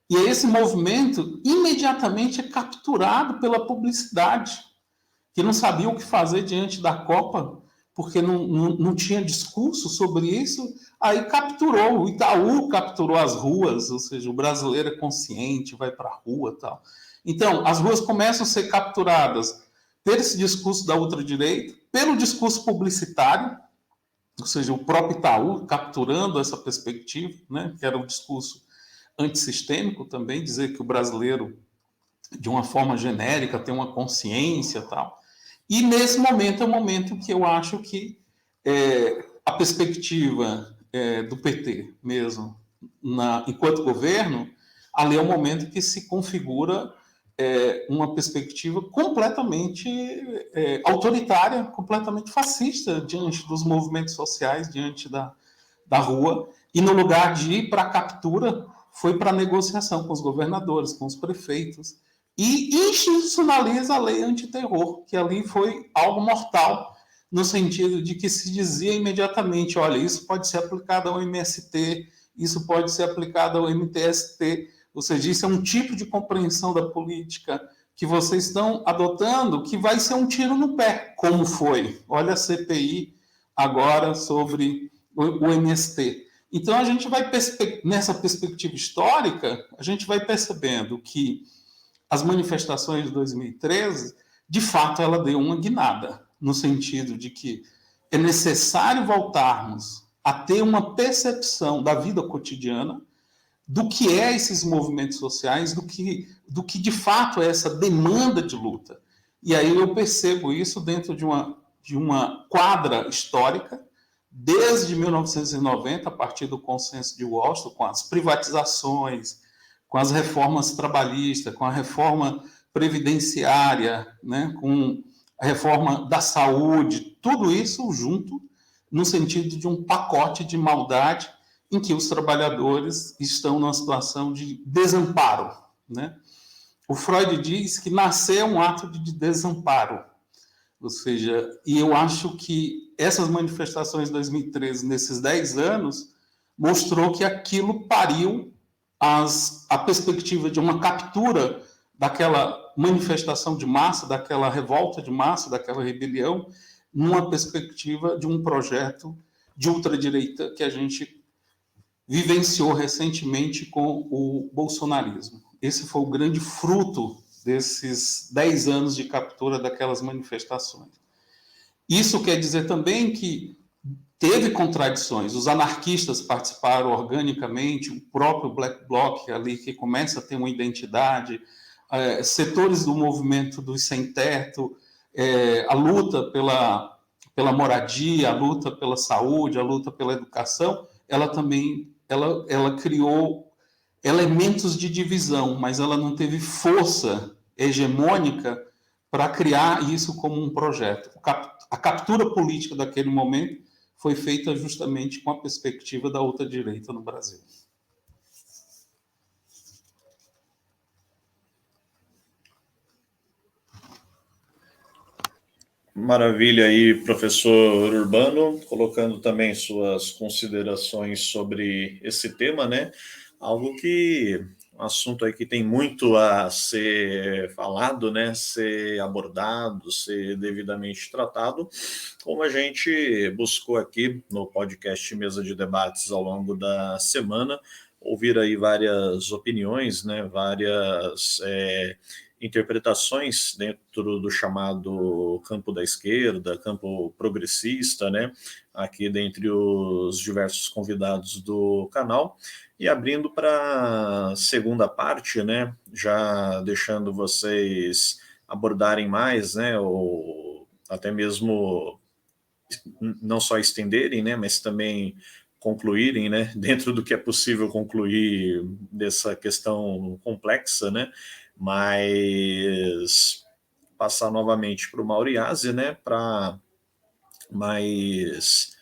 e esse movimento imediatamente é capturado pela publicidade, que não sabia o que fazer diante da Copa, porque não tinha discurso sobre isso, aí capturou, o Itaú capturou as ruas, ou seja, o brasileiro é consciente, vai para a rua e tal. Então, as ruas começam a ser capturadas por esse discurso da ultradireita, pelo discurso publicitário, ou seja, o próprio Itaú capturando essa perspectiva, né, que era um discurso antissistêmico também, dizer que o brasileiro, de uma forma genérica, tem uma consciência e tal. E nesse momento é o momento que eu acho que a perspectiva do PT mesmo, enquanto governo, ali é o momento que se configura uma perspectiva completamente autoritária, completamente fascista diante dos movimentos sociais, diante da rua, e no lugar de ir para a captura, foi para a negociação com os governadores, com os prefeitos, e institucionaliza a lei antiterror, que ali foi algo mortal, no sentido de que se dizia imediatamente, olha, isso pode ser aplicado ao MST, isso pode ser aplicado ao MTST, ou seja, isso é um tipo de compreensão da política que vocês estão adotando que vai ser um tiro no pé, como foi. Olha a CPI agora sobre o MST. Então, a gente vai, nessa perspectiva histórica, a gente vai percebendo que as manifestações de 2013, de fato, ela deu uma guinada, no sentido de que é necessário voltarmos a ter uma percepção da vida cotidiana, do que é esses movimentos sociais, do que de fato é essa demanda de luta. E aí eu percebo isso dentro de uma quadra histórica, desde 1990, a partir do consenso de Washington, com as privatizações, com as reformas trabalhistas, com a reforma previdenciária, né, com a reforma da saúde, tudo isso junto, no sentido de um pacote de maldade em que os trabalhadores estão numa situação de desamparo, né? o Freud diz que nascer é um ato de desamparo. Ou seja, e eu acho que essas manifestações de 2013, nesses 10 anos, mostrou que aquilo pariu a perspectiva de uma captura daquela manifestação de massa, daquela revolta de massa, daquela rebelião, numa perspectiva de um projeto de ultradireita que a gente vivenciou recentemente com o bolsonarismo. Esse foi o grande fruto desses 10 anos de captura daquelas manifestações. Isso quer dizer também que teve contradições. Os anarquistas participaram organicamente, o próprio Black Bloc ali, que começa a ter uma identidade, setores do movimento dos sem-teto, a luta pela moradia, a luta pela saúde, a luta pela educação, ela também ela criou elementos de divisão, mas ela não teve força hegemônica para criar isso como um projeto. A captura política daquele momento foi feita justamente com a perspectiva da ultradireita no Brasil. Maravilha aí, professor Urbano, colocando também suas considerações sobre esse tema, né? Algo que, um assunto aí que tem muito a ser falado, né? Ser abordado, ser devidamente tratado, como a gente buscou aqui no podcast Mesa de Debates ao longo da semana, ouvir aí várias opiniões, né? Várias interpretações dentro do chamado campo da esquerda, campo progressista, né? Aqui dentre os diversos convidados do canal. E abrindo para a segunda parte, né? Já deixando vocês abordarem mais, né? Ou até mesmo não só estenderem, né? Mas também concluírem, né? Dentro do que é possível concluir dessa questão complexa, né? Mas passar novamente para o Mauriase, né, para mais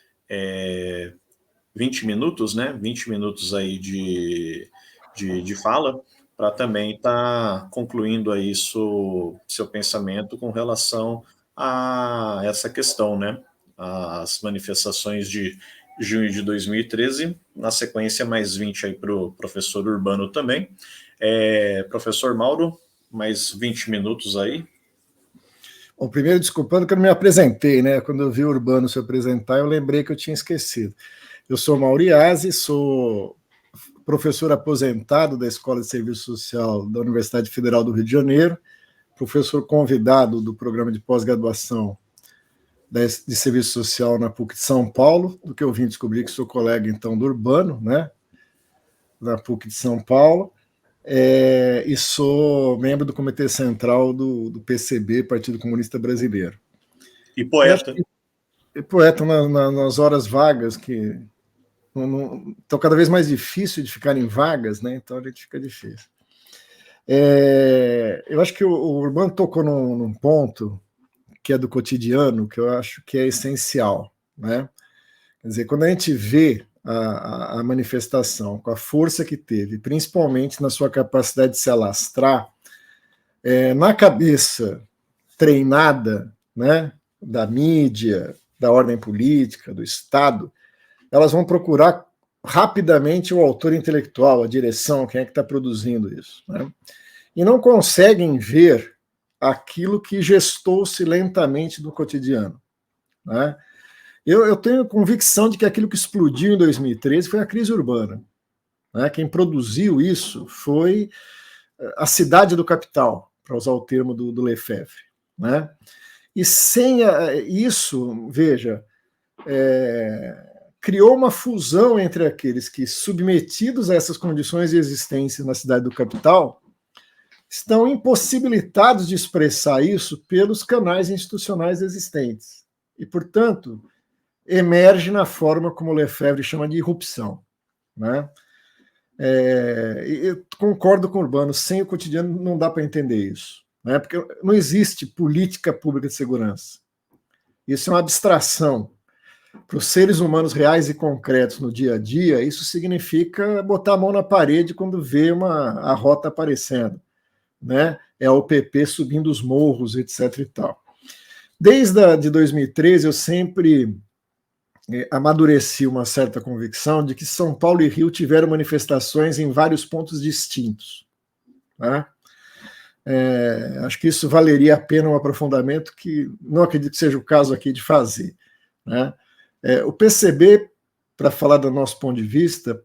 20 minutos, né, 20 minutos aí de fala, para também estar concluindo aí seu pensamento com relação a essa questão, né, as manifestações de junho de 2013, na sequência mais 20 aí para o professor Urbano também. Professor Mauro, mais 20 minutos aí. Bom, primeiro, desculpando que eu não me apresentei, né? Quando eu vi o Urbano se apresentar, eu lembrei que eu tinha esquecido. Eu sou Mauriase, sou professor aposentado da Escola de Serviço Social da Universidade Federal do Rio de Janeiro, professor convidado do programa de pós-graduação de Serviço Social na PUC de São Paulo, do que eu vim descobrir que sou colega, então, do Urbano, né? Na PUC de São Paulo. E sou membro do Comitê Central do PCB, Partido Comunista Brasileiro. E poeta. E poeta nas horas vagas, que estão cada vez mais difícil de ficarem vagas, né? Então a gente fica difícil. Eu acho que o Urbano tocou num ponto que é do cotidiano, que eu acho que é essencial, né? Quer dizer, quando a gente vê a manifestação, com a força que teve, principalmente na sua capacidade de se alastrar, na cabeça treinada, né, da mídia, da ordem política, do Estado, elas vão procurar rapidamente o autor intelectual, a direção, quem é que está produzindo isso, né? E não conseguem ver aquilo que gestou-se lentamente no cotidiano, né? Eu tenho convicção de que aquilo que explodiu em 2013 foi a crise urbana, né? Quem produziu isso foi a cidade do capital, para usar o termo do Lefebvre, né? E sem isso, veja, criou uma fusão entre aqueles que, submetidos a essas condições de existência na cidade do capital, estão impossibilitados de expressar isso pelos canais institucionais existentes. E, portanto, emerge na forma como Lefebvre chama de irrupção, né? Eu concordo com o Urbano, sem o cotidiano não dá para entender isso, né? Porque não existe política pública de segurança. Isso é uma abstração. Para os seres humanos reais e concretos no dia a dia, isso significa botar a mão na parede quando vê a rota aparecendo, né, é o PP subindo os morros, etc. e tal. Desde de 2013, eu sempre amadureci uma certa convicção de que São Paulo e Rio tiveram manifestações em vários pontos distintos, né? Acho que isso valeria a pena um aprofundamento que não acredito que seja o caso aqui de fazer, né? O PCB, para falar do nosso ponto de vista,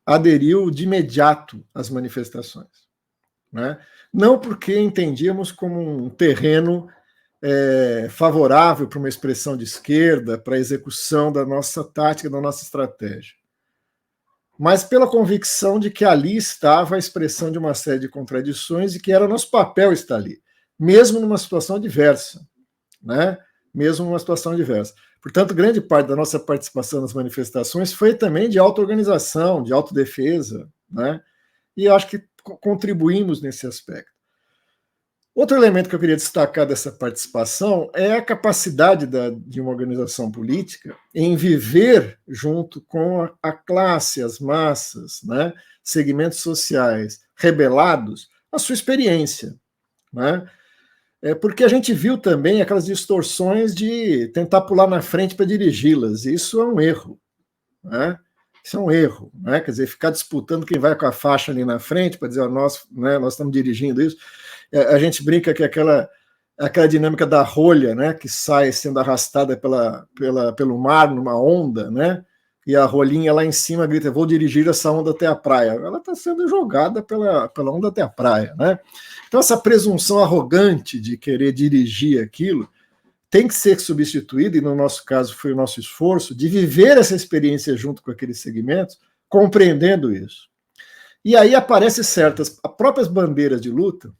aderiu de imediato às manifestações, né? Não porque entendíamos como um terreno favorável para uma expressão de esquerda, para a execução da nossa tática, da nossa estratégia, mas pela convicção de que ali estava a expressão de uma série de contradições e que era nosso papel estar ali, mesmo numa situação adversa, né? Mesmo numa situação adversa. Portanto, grande parte da nossa participação nas manifestações foi também de auto-organização, de autodefesa, né? E eu acho que contribuímos nesse aspecto. Outro elemento que eu queria destacar dessa participação é a capacidade de uma organização política em viver junto com a classe, as massas, né, segmentos sociais rebelados, a sua experiência, né? Porque a gente viu também aquelas distorções de tentar pular na frente para dirigi-las. Isso é um erro, né? Isso é um erro, né? Quer dizer, ficar disputando quem vai com a faixa ali na frente para dizer, nós estamos dirigindo isso. A gente brinca que aquela dinâmica da rolha, né, que sai sendo arrastada pelo mar numa onda, né, e a rolinha lá em cima grita, vou dirigir essa onda até a praia. Ela está sendo jogada pela onda até a praia, né? Então essa presunção arrogante de querer dirigir aquilo tem que ser substituída, e no nosso caso foi o nosso esforço, de viver essa experiência junto com aqueles segmentos, compreendendo isso. E aí aparecem certas, as próprias bandeiras de luta,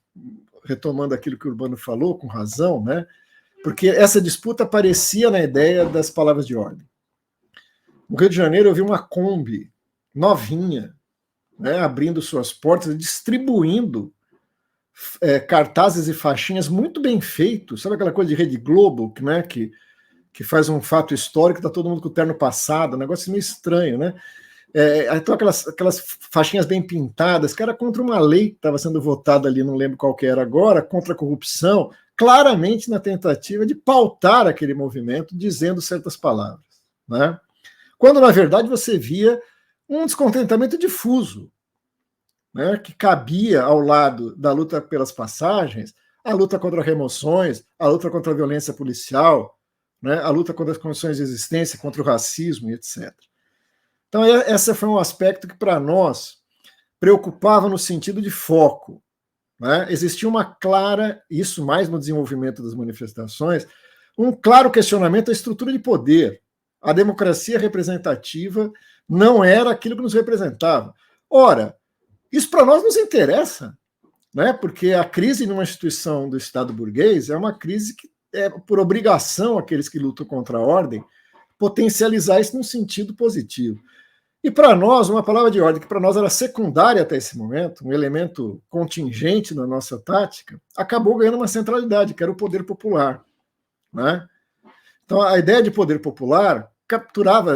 retomando aquilo que o Urbano falou, com razão, né? Porque essa disputa aparecia na ideia das palavras de ordem. No Rio de Janeiro eu vi uma Kombi novinha, né, abrindo suas portas e distribuindo cartazes e faixinhas muito bem feitos, sabe aquela coisa de Rede Globo, né, que faz um fato histórico, está todo mundo com o terno passado, um negócio meio estranho, né? Então aquelas faixinhas bem pintadas, que era contra uma lei que estava sendo votada ali, não lembro qual que era agora, contra a corrupção, claramente na tentativa de pautar aquele movimento, dizendo certas palavras, né? Quando, na verdade, você via um descontentamento difuso, né, que cabia ao lado da luta pelas passagens, a luta contra remoções, a luta contra a violência policial, né, a luta contra as condições de existência, contra o racismo e etc. Então, esse foi um aspecto que, para nós, preocupava no sentido de foco, né? Existia uma clara, isso mais no desenvolvimento das manifestações, um claro questionamento da estrutura de poder. A democracia representativa não era aquilo que nos representava. Ora, isso para nós nos interessa, né? Porque a crise numa instituição do Estado burguês é uma crise que é, por obrigação, aqueles que lutam contra a ordem, potencializar isso num sentido positivo. E para nós, uma palavra de ordem que para nós era secundária até esse momento, um elemento contingente na nossa tática, acabou ganhando uma centralidade, que era o poder popular, né? Então, a ideia de poder popular capturava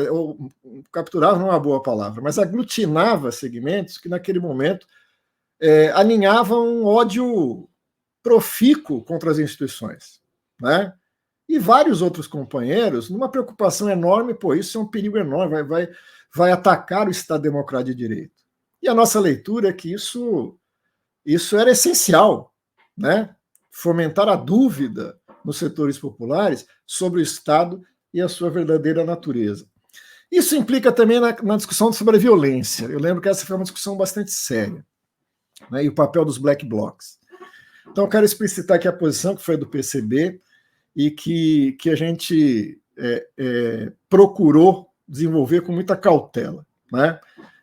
não é uma boa palavra, mas aglutinava segmentos que naquele momento alinhavam um ódio profícuo contra as instituições, né? E vários outros companheiros, numa preocupação enorme, isso é um perigo enorme, vai atacar o Estado Democrático de Direito. E a nossa leitura é que isso era essencial, né? Fomentar a dúvida nos setores populares sobre o Estado e a sua verdadeira natureza. Isso implica também na discussão sobre a violência. Eu lembro que essa foi uma discussão bastante séria, né? E o papel dos black blocs. Então, eu quero explicitar aqui a posição que foi do PCB e que a gente procurou desenvolver com muita cautela, né?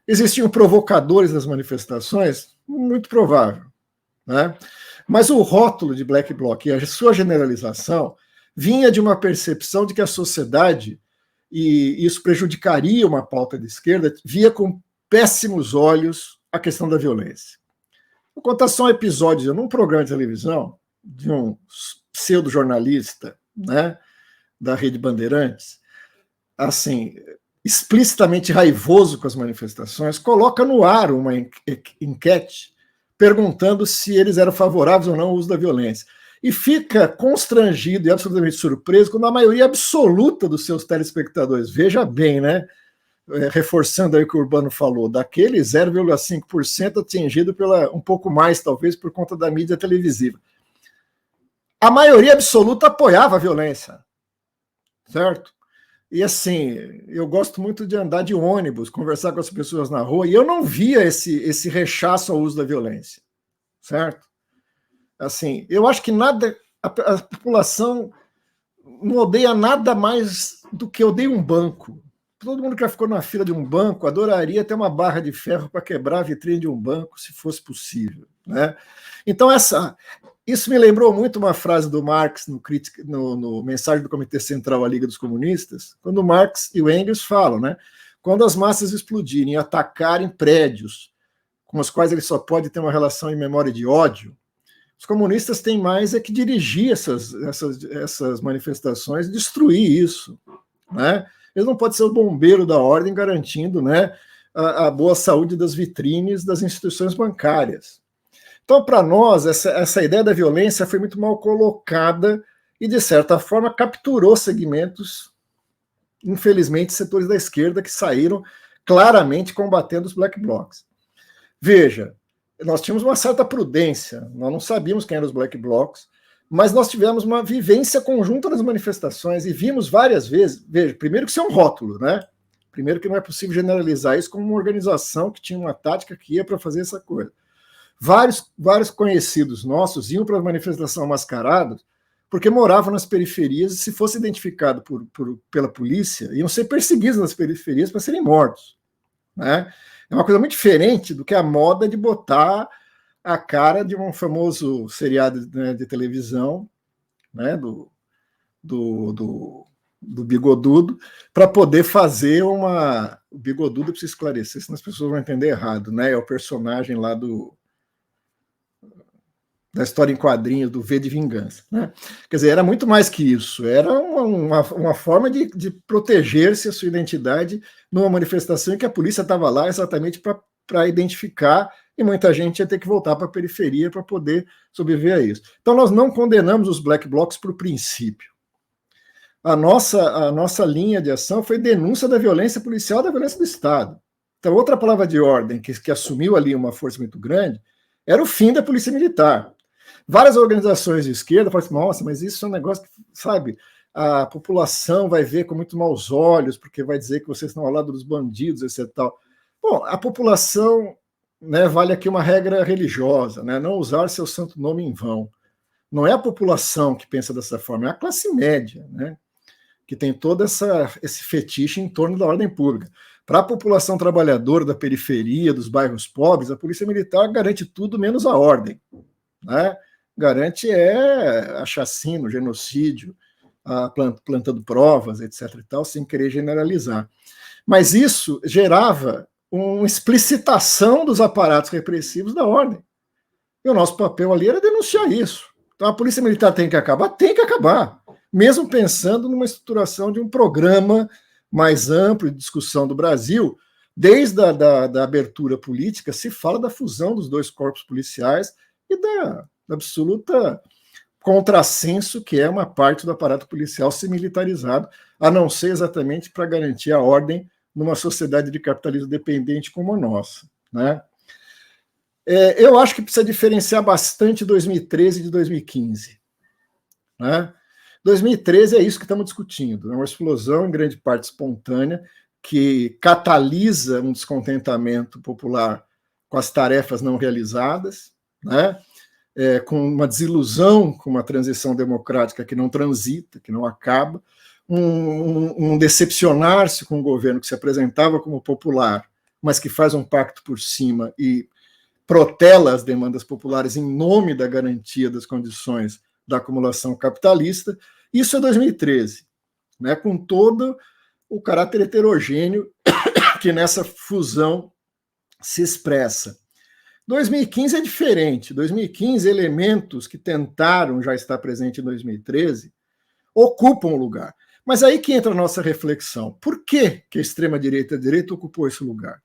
Existiam provocadores nas manifestações? Muito provável, né? Mas o rótulo de black bloc e a sua generalização vinha de uma percepção de que a sociedade, e isso prejudicaria uma pauta de esquerda, via com péssimos olhos a questão da violência. Vou contar só um episódio num programa de televisão de um pseudo-jornalista, né, da Rede Bandeirantes, assim, explicitamente raivoso com as manifestações, coloca no ar uma enquete perguntando se eles eram favoráveis ou não ao uso da violência. E fica constrangido e absolutamente surpreso quando a maioria absoluta dos seus telespectadores, veja bem, né? Reforçando aí o que o Urbano falou, daquele 0,5% atingido um pouco mais, talvez, por conta da mídia televisiva. A maioria absoluta apoiava a violência, certo? E assim, eu gosto muito de andar de ônibus, conversar com as pessoas na rua, e eu não via esse rechaço ao uso da violência, certo? Assim, eu acho que a população não odeia nada mais do que odeia um banco. Todo mundo que já ficou na fila de um banco adoraria ter uma barra de ferro para quebrar a vitrine de um banco, se fosse possível, né? Então, isso me lembrou muito uma frase do Marx no Mensagem do Comitê Central à Liga dos Comunistas, quando Marx e o Engels falam, né? Quando as massas explodirem e atacarem prédios com os quais ele só pode ter uma relação em memória de ódio, os comunistas têm mais que dirigir essas manifestações, destruir isso, né? Eles não podem ser o bombeiro da ordem garantindo, né, a boa saúde das vitrines das instituições bancárias. Então, para nós, essa ideia da violência foi muito mal colocada e, de certa forma, capturou segmentos, infelizmente, setores da esquerda que saíram claramente combatendo os black blocs. Veja, nós tínhamos uma certa prudência, nós não sabíamos quem eram os black blocs, mas nós tivemos uma vivência conjunta nas manifestações e vimos várias vezes, veja, primeiro que isso é um rótulo, né? Primeiro que não é possível generalizar isso como uma organização que tinha uma tática que ia para fazer essa coisa. Vários conhecidos nossos iam para a manifestação mascarados porque moravam nas periferias e, se fosse identificado pela polícia, iam ser perseguidos nas periferias para serem mortos, né? É uma coisa muito diferente do que a moda de botar a cara de um famoso seriado, né, de televisão, né, do Bigodudo, para poder fazer uma... O Bigodudo, eu preciso esclarecer, senão as pessoas vão entender errado, né? É o personagem lá da história em quadrinhos, do V de Vingança, né? Quer dizer, era muito mais que isso, era uma forma de proteger-se a sua identidade numa manifestação em que a polícia estava lá exatamente para identificar, e muita gente ia ter que voltar para a periferia para poder sobreviver a isso. Então, nós não condenamos os black blocs por princípio. A nossa linha de ação foi denúncia da violência policial, da violência do Estado. Então, outra palavra de ordem que assumiu ali uma força muito grande era o fim da polícia militar. Várias organizações de esquerda falam assim, nossa, mas isso é um negócio que, sabe, a população vai ver com muito maus olhos, porque vai dizer que vocês estão ao lado dos bandidos, etc. Tal. Bom, a população, né, vale aqui uma regra religiosa, né, não usar seu santo nome em vão. Não é a população que pensa dessa forma, é a classe média, né, que tem todo esse fetiche em torno da ordem pública. Para a população trabalhadora da periferia, dos bairros pobres, a polícia militar garante tudo menos a ordem, né? Garante a chacina, o genocídio, plantando provas, etc. e tal, sem querer generalizar. Mas isso gerava uma explicitação dos aparatos repressivos da ordem. E o nosso papel ali era denunciar isso. Então a polícia militar tem que acabar? Tem que acabar. Mesmo pensando numa estruturação de um programa mais amplo de discussão do Brasil, desde da abertura política, se fala da fusão dos dois corpos policiais e da absoluta contrassenso que é uma parte do aparato policial ser militarizado, a não ser exatamente para garantir a ordem numa sociedade de capitalismo dependente como a nossa, né? Eu acho que precisa diferenciar bastante 2013 de 2015, né? 2013 é isso que estamos discutindo, é uma explosão em grande parte espontânea que catalisa um descontentamento popular com as tarefas não realizadas, né? Com uma desilusão com uma transição democrática que não transita, que não acaba, um decepcionar-se com um governo que se apresentava como popular, mas que faz um pacto por cima e protela as demandas populares em nome da garantia das condições da acumulação capitalista. Isso é 2013, né, com todo o caráter heterogêneo que nessa fusão se expressa. 2015 é diferente. 2015, elementos que tentaram já estar presentes em 2013 ocupam o lugar. Mas aí que entra a nossa reflexão. Por que a extrema-direita e a direita ocupou esse lugar?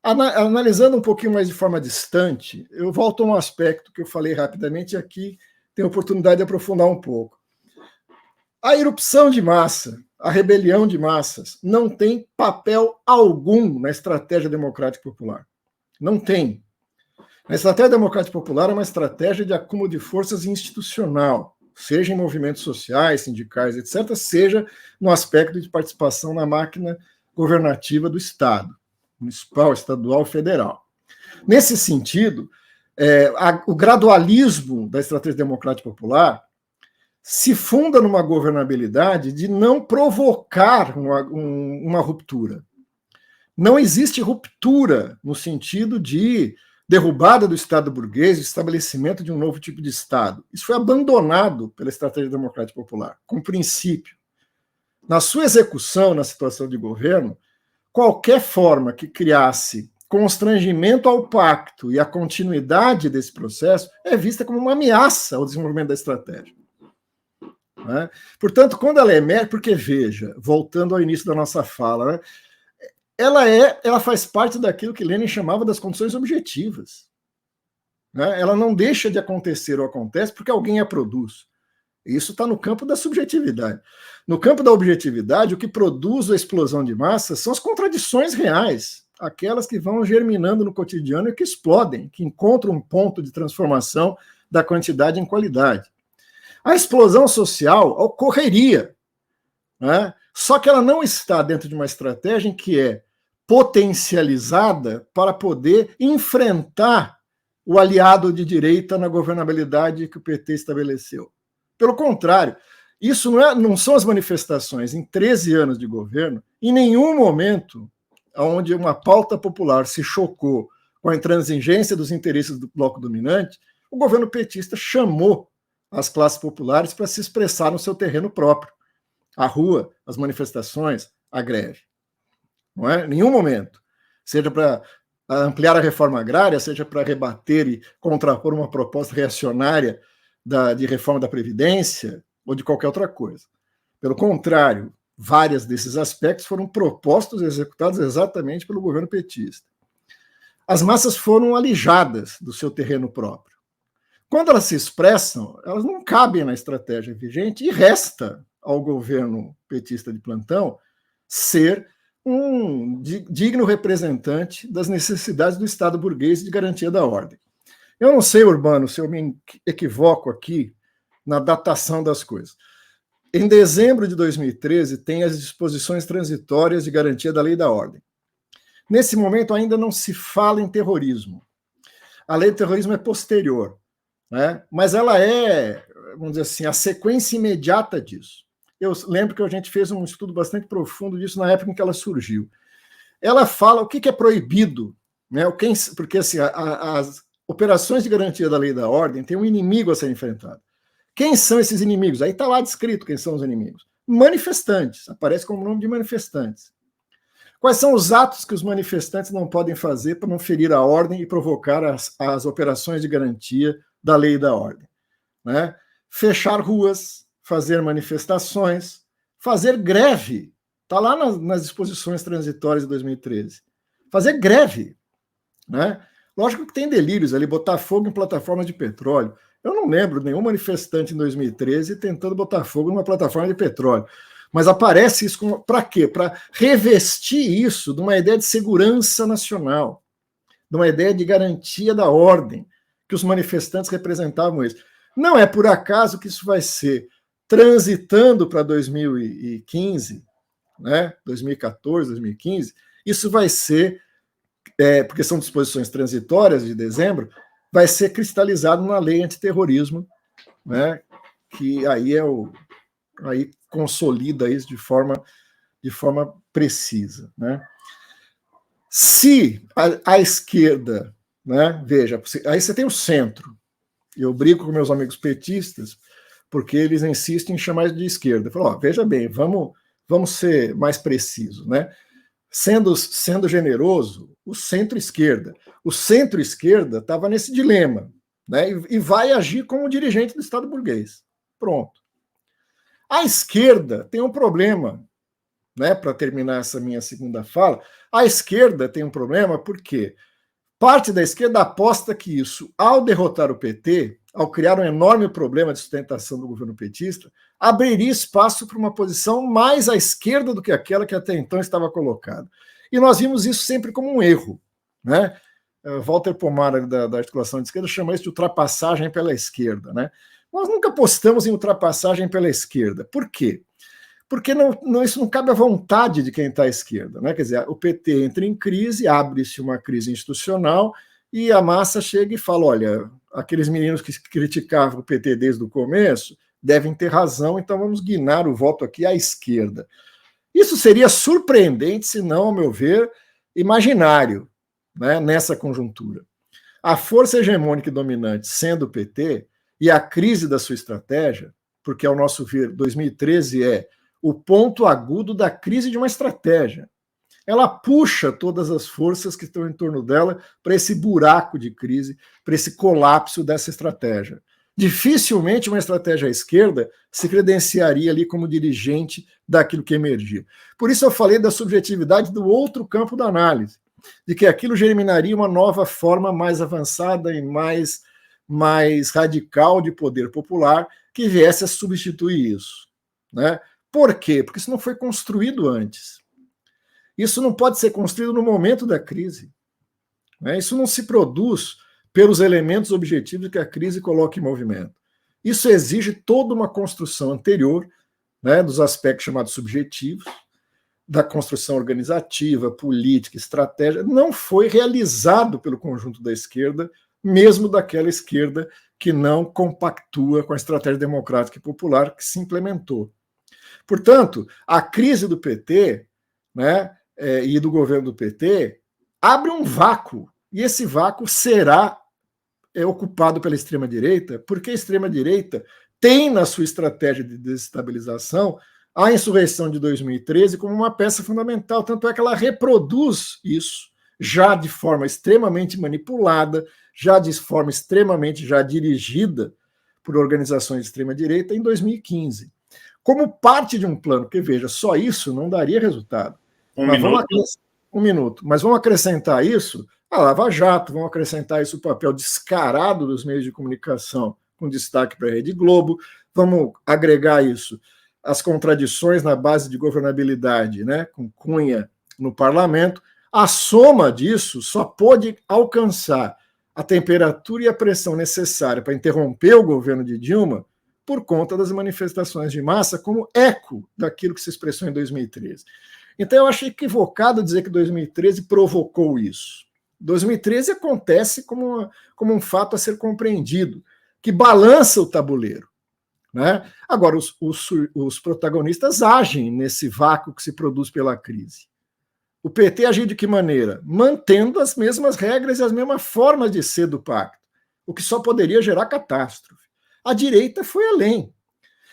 Analisando um pouquinho mais de forma distante, eu volto a um aspecto que eu falei rapidamente e aqui tenho oportunidade de aprofundar um pouco. A erupção de massa, a rebelião de massas, não tem papel algum na estratégia democrática popular. Não tem. A estratégia democrática popular é uma estratégia de acúmulo de forças institucional, seja em movimentos sociais, sindicais, etc., seja no aspecto de participação na máquina governativa do Estado, municipal, estadual, federal. Nesse sentido, o gradualismo da estratégia democrática popular se funda numa governabilidade de não provocar uma ruptura. Não existe ruptura no sentido de derrubada do Estado burguês, estabelecimento de um novo tipo de Estado. Isso foi abandonado pela estratégia democrática popular, com princípio. Na sua execução, na situação de governo, qualquer forma que criasse constrangimento ao pacto e à continuidade desse processo é vista como uma ameaça ao desenvolvimento da estratégia. Né? Portanto, quando ela emerge, porque veja, voltando ao início da nossa fala, né, ela faz parte daquilo que Lenin chamava das condições objetivas. Né? Ela não deixa de acontecer ou acontece porque alguém a produz. Isso está no campo da subjetividade. No campo da objetividade, o que produz a explosão de massa são as contradições reais, aquelas que vão germinando no cotidiano e que explodem, que encontram um ponto de transformação da quantidade em qualidade. A explosão social ocorreria, né? Só que ela não está dentro de uma estratégia em que é potencializada para poder enfrentar o aliado de direita na governabilidade que o PT estabeleceu. Pelo contrário, isso não são as manifestações em 13 anos de governo, em nenhum momento onde uma pauta popular se chocou com a intransigência dos interesses do bloco dominante, o governo petista chamou as classes populares para se expressar no seu terreno próprio. A rua, as manifestações, a greve. Não é? Em nenhum momento. Seja para ampliar a reforma agrária, seja para rebater e contrapor uma proposta reacionária de reforma da Previdência ou de qualquer outra coisa. Pelo contrário, vários desses aspectos foram propostos e executados exatamente pelo governo petista. As massas foram alijadas do seu terreno próprio. Quando elas se expressam, elas não cabem na estratégia vigente e resta ao governo petista de plantão ser um digno representante das necessidades do Estado burguês de garantia da ordem. Eu não sei, Urbano, se eu me equivoco aqui na datação das coisas. Em dezembro de 2013, tem as disposições transitórias de garantia da lei da ordem. Nesse momento, ainda não se fala em terrorismo. A lei do terrorismo é posterior, né? Mas ela é, vamos dizer assim, a sequência imediata disso. Eu lembro que a gente fez um estudo bastante profundo disso na época em que ela surgiu. Ela fala o que é proibido, né? Porque assim, as operações de garantia da lei da ordem têm um inimigo a ser enfrentado. Quem são esses inimigos? Aí está lá descrito quem são os inimigos. Manifestantes, aparece como nome de manifestantes. Quais são os atos que os manifestantes não podem fazer para não ferir a ordem e provocar as operações de garantia da lei da ordem? Né? Fechar ruas, fazer manifestações, fazer greve. Está lá nas disposições transitórias de 2013. Fazer greve. Né? Lógico que tem delírios ali, botar fogo em plataformas de petróleo. Eu não lembro nenhum manifestante em 2013 tentando botar fogo numa plataforma de petróleo. Mas aparece isso para quê? Para revestir isso de uma ideia de segurança nacional, de uma ideia de garantia da ordem, que os manifestantes representavam isso. Não é por acaso que isso vai ser transitando para 2015, né? 2014, 2015, isso vai ser, porque são disposições transitórias de dezembro, vai ser cristalizado na lei antiterrorismo, né? Que aí aí consolida isso de forma precisa, né? Se a esquerda, né? Veja, aí você tem o centro. Eu brigo com meus amigos petistas porque eles insistem em chamar de esquerda. Eu falo, veja bem, vamos ser mais precisos, né? Sendo generoso, o centro-esquerda. O centro-esquerda estava nesse dilema, né? E vai agir como dirigente do Estado burguês. Pronto. A esquerda tem um problema, né, para terminar essa minha segunda fala, a esquerda tem um problema porque parte da esquerda aposta que isso, ao derrotar o PT, ao criar um enorme problema de sustentação do governo petista, abriria espaço para uma posição mais à esquerda do que aquela que até então estava colocada. E nós vimos isso sempre como um erro, né? Walter Pomar, da articulação de esquerda, chama isso de ultrapassagem pela esquerda, né? Nós nunca apostamos em ultrapassagem pela esquerda. Por quê? Porque isso não cabe à vontade de quem está à esquerda, né? Quer dizer, o PT entra em crise, abre-se uma crise institucional e a massa chega e fala, olha, aqueles meninos que criticavam o PT desde o começo devem ter razão, então vamos guinar o voto aqui à esquerda. Isso seria surpreendente, se não, ao meu ver, imaginário, né, nessa conjuntura. A força hegemônica e dominante sendo o PT e a crise da sua estratégia, porque, ao nosso ver, 2013 é o ponto agudo da crise de uma estratégia. Ela puxa todas as forças que estão em torno dela para esse buraco de crise, para esse colapso dessa estratégia. Dificilmente uma estratégia à esquerda se credenciaria ali como dirigente daquilo que emergia. Por isso eu falei da subjetividade do outro campo da análise, de que aquilo germinaria uma nova forma mais avançada e mais radical de poder popular que viesse a substituir isso, né? Por quê? Porque isso não foi construído antes. Isso não pode ser construído no momento da crise, né? Isso não se produz pelos elementos objetivos que a crise coloca em movimento. Isso exige toda uma construção anterior, né, dos aspectos chamados subjetivos, da construção organizativa, política, estratégia. Não foi realizado pelo conjunto da esquerda, mesmo daquela esquerda que não compactua com a estratégia democrática e popular que se implementou. Portanto, a crise do PT, né, e do governo do PT abre um vácuo, e esse vácuo será ocupado pela extrema-direita, porque a extrema-direita tem na sua estratégia de desestabilização a insurreição de 2013 como uma peça fundamental, tanto é que ela reproduz isso, já de forma extremamente manipulada, já de forma extremamente já dirigida por organizações de extrema-direita em 2015. Como parte de um plano, porque veja, só isso não daria resultado. Um minuto. Mas vamos acrescentar isso a Lava Jato, vamos acrescentar isso o papel descarado dos meios de comunicação, com destaque para a Rede Globo, vamos agregar isso as contradições na base de governabilidade, né, com Cunha no parlamento. A soma disso só pôde alcançar a temperatura e a pressão necessária para interromper o governo de Dilma por conta das manifestações de massa como eco daquilo que se expressou em 2013. Então eu acho equivocado dizer que 2013 provocou isso. 2013 acontece como um fato a ser compreendido, que balança o tabuleiro, né? Agora, os protagonistas agem nesse vácuo que se produz pela crise. O PT agiu de que maneira? Mantendo as mesmas regras e as mesmas formas de ser do pacto, o que só poderia gerar catástrofe. A direita foi além.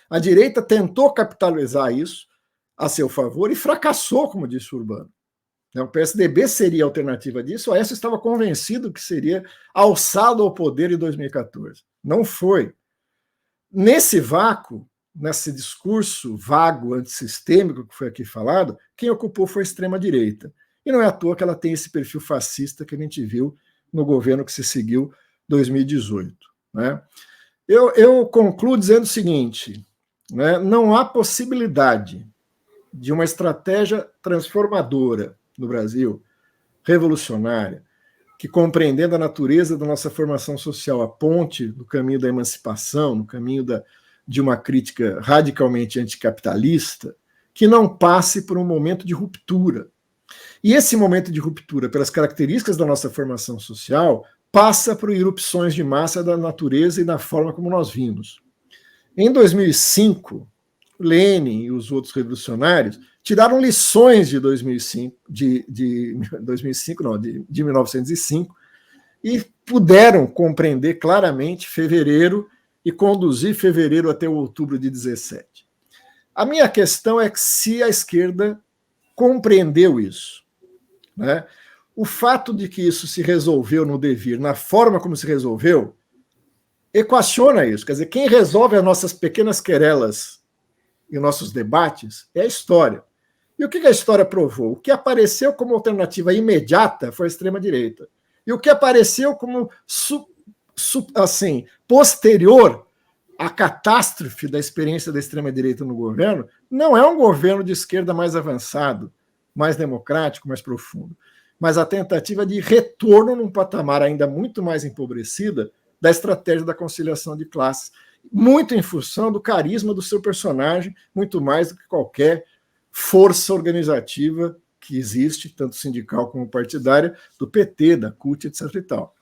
A direita tentou capitalizar isso a seu favor e fracassou, como disse o Urbano. O PSDB seria a alternativa disso, o Aécio estava convencido que seria alçado ao poder em 2014. Não foi. Nesse vácuo, nesse discurso vago, antissistêmico que foi aqui falado, quem ocupou foi a extrema-direita. E não é à toa que ela tem esse perfil fascista que a gente viu no governo que se seguiu em 2018. Né? Eu concluo dizendo o seguinte, né? Não há possibilidade de uma estratégia transformadora no Brasil, revolucionária, que, compreendendo a natureza da nossa formação social, aponte no caminho da emancipação, no caminho de uma crítica radicalmente anticapitalista, que não passe por um momento de ruptura. E esse momento de ruptura, pelas características da nossa formação social, passa por irrupções de massa da natureza e da forma como nós vimos. Em 2005, Lenin e os outros revolucionários tiraram lições de 1905 e puderam compreender claramente fevereiro e conduzir fevereiro até o outubro de 17. A minha questão é que se a esquerda compreendeu isso, né? O fato de que isso se resolveu no devir, na forma como se resolveu, equaciona isso. Quer dizer, quem resolve as nossas pequenas querelas e nossos debates é a história. E o que a história provou? O que apareceu como alternativa imediata foi a extrema-direita. E o que apareceu como posterior à catástrofe da experiência da extrema-direita no governo não é um governo de esquerda mais avançado, mais democrático, mais profundo, mas a tentativa de retorno num patamar ainda muito mais empobrecida da estratégia da conciliação de classes, muito em função do carisma do seu personagem, muito mais do que qualquer força organizativa que existe, tanto sindical como partidária, do PT, da CUT, etc. e tal.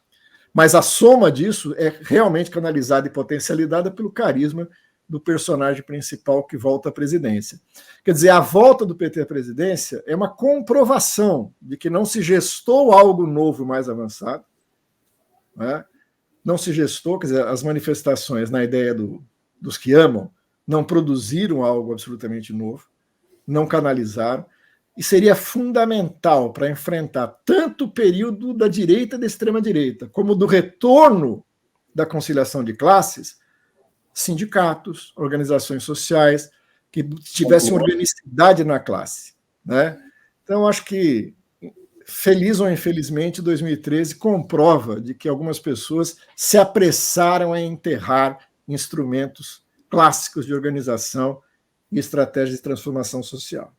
Mas a soma disso é realmente canalizada e potencializada pelo carisma do personagem principal que volta à presidência. Quer dizer, a volta do PT à presidência é uma comprovação de que não se gestou algo novo mais avançado, né? Não se gestou, quer dizer, as manifestações na ideia dos que amam não produziram algo absolutamente novo, não canalizaram, e seria fundamental para enfrentar tanto o período da direita e da extrema-direita, como do retorno da conciliação de classes, sindicatos, organizações sociais, que tivessem organicidade na classe, né? Então, acho que, feliz ou infelizmente, 2013 comprova de que algumas pessoas se apressaram a enterrar instrumentos clássicos de organização e estratégias de transformação social.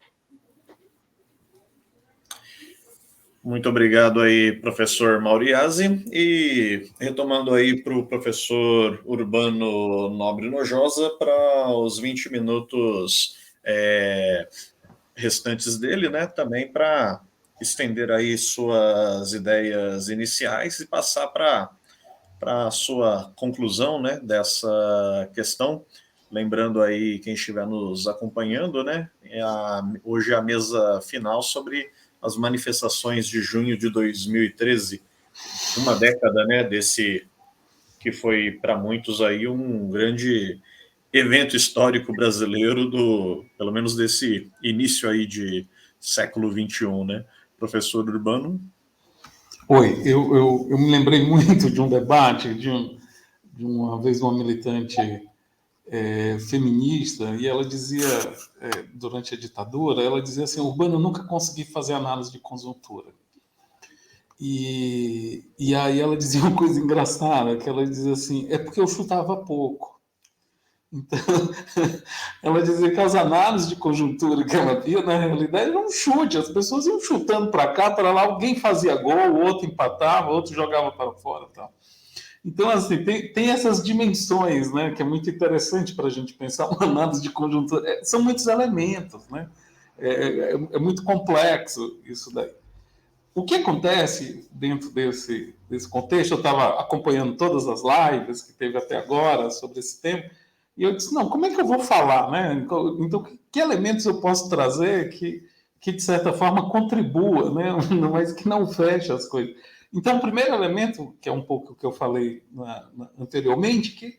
Muito obrigado aí, professor Mauriasi. E retomando aí para o professor Urbano Nobre Nojosa para os 20 minutos restantes dele, né? Também para estender aí suas ideias iniciais e passar para a sua conclusão, né, dessa questão. Lembrando aí, quem estiver nos acompanhando, né, hoje é a mesa final sobre as manifestações de junho de 2013, uma década, né, desse que foi para muitos aí um grande evento histórico brasileiro pelo menos desse início aí de século XXI, né? Professor Urbano? Oi, eu me lembrei muito de um debate de uma vez uma militante feminista, e ela dizia, durante a ditadura, ela dizia assim: Urbano, eu nunca consegui fazer análise de conjuntura. E aí ela dizia uma coisa engraçada, que ela dizia assim: é porque eu chutava pouco. Então, ela dizia que as análises de conjuntura que ela via, na realidade, era um chute. As pessoas iam chutando para cá, para lá, alguém fazia gol, o outro empatava, o outro jogava para fora. Tal. Então, assim, tem essas dimensões, né, que é muito interessante para a gente pensar uma análise de conjuntura. São muitos elementos, né? É muito complexo isso daí. O que acontece dentro desse contexto? Eu estava acompanhando todas as lives que teve até agora sobre esse tema, e eu disse, não, como é que eu vou falar, né? Então, que elementos eu posso trazer que de certa forma, contribua, né? Mas que não feche as coisas. Então, o primeiro elemento, que é um pouco o que eu falei anteriormente, que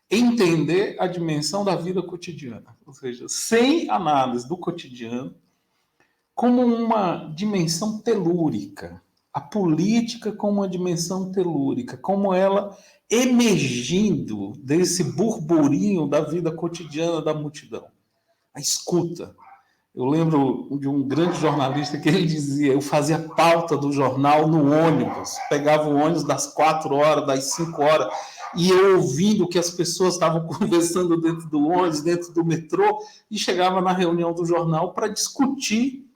é entender a dimensão da vida cotidiana. Ou seja, sem análise do cotidiano como uma dimensão telúrica. A política como uma dimensão telúrica, como ela emergindo desse burburinho da vida cotidiana da multidão. A escuta. Eu lembro de um grande jornalista que ele dizia, eu fazia pauta do jornal no ônibus, pegava o ônibus das 4 horas, das 5 horas, e eu ouvindo o que as pessoas estavam conversando dentro do ônibus, dentro do metrô, e chegava na reunião do jornal para discutir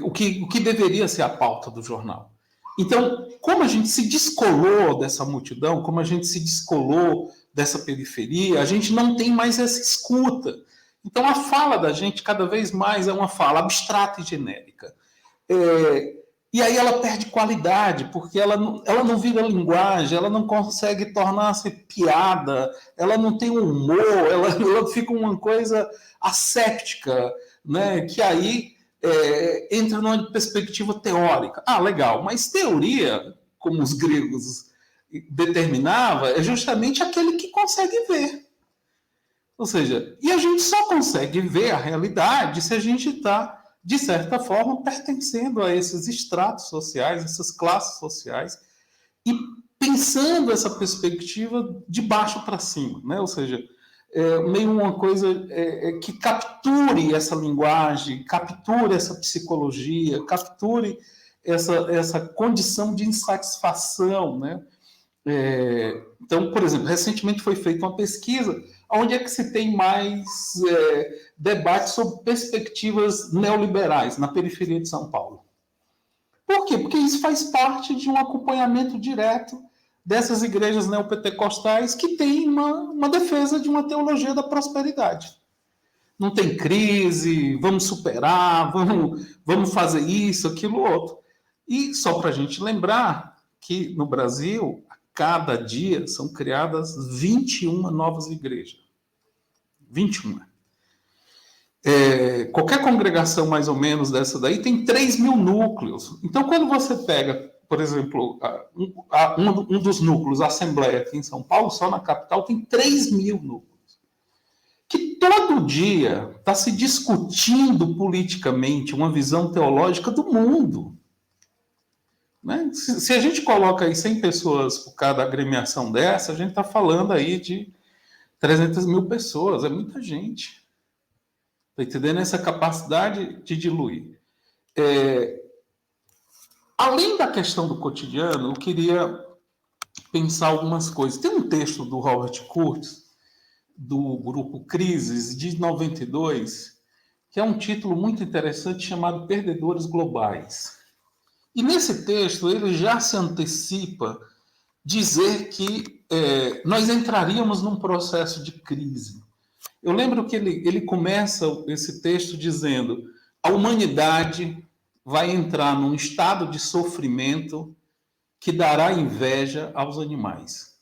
o que deveria ser a pauta do jornal. Então, como a gente se descolou dessa multidão, como a gente se descolou dessa periferia, a gente não tem mais essa escuta. Então, a fala da gente, cada vez mais, é uma fala abstrata e genérica. E aí ela perde qualidade, porque ela não vira linguagem, ela não consegue tornar-se piada, ela não tem humor, ela fica uma coisa asséptica, né? Que aí entra numa perspectiva teórica. Ah, legal, mas teoria, como os gregos determinavam, é justamente aquele que consegue ver. Ou seja, e a gente só consegue ver a realidade se a gente está, de certa forma, pertencendo a esses estratos sociais, essas classes sociais, e pensando essa perspectiva de baixo para cima, né? Ou seja, meio uma coisa que capture essa linguagem, capture essa psicologia, capture essa condição de insatisfação, né? Então, por exemplo, recentemente foi feita uma pesquisa onde é que se tem mais debate sobre perspectivas neoliberais na periferia de São Paulo. Por quê? Porque isso faz parte de um acompanhamento direto dessas igrejas neopentecostais que têm uma defesa de uma teologia da prosperidade. Não tem crise, vamos superar, vamos fazer isso, aquilo, outro. E só para a gente lembrar que no Brasil, a cada dia são criadas 21 novas igrejas. 21. Qualquer congregação mais ou menos dessa daí tem 3 mil núcleos. Então, quando você pega, por exemplo, um dos núcleos, a Assembleia aqui em São Paulo, só na capital, tem 3 mil núcleos. Que todo dia está se discutindo politicamente uma visão teológica do mundo. Né? Se a gente coloca aí 100 pessoas por cada agremiação dessa, a gente está falando aí de 300 mil pessoas, é muita gente. Está entendendo? Essa capacidade de diluir. Além da questão do cotidiano, eu queria pensar algumas coisas. Tem um texto do Robert Kurtz, do grupo Crises, de 92, que é um título muito interessante chamado Perdedores Globais. E nesse texto ele já se antecipa dizer que nós entraríamos num processo de crise. Eu lembro que ele começa esse texto dizendo: a humanidade vai entrar num estado de sofrimento que dará inveja aos animais.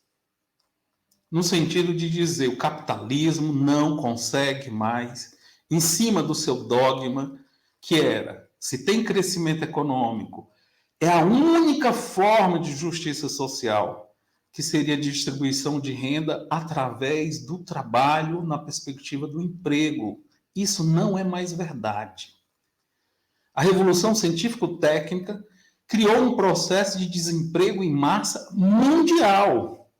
No sentido de dizer, o capitalismo não consegue mais, em cima do seu dogma, que era, se tem crescimento econômico, é a única forma de justiça social, que seria a distribuição de renda através do trabalho na perspectiva do emprego. Isso não é mais verdade. A Revolução Científico-Técnica criou um processo de desemprego em massa mundial.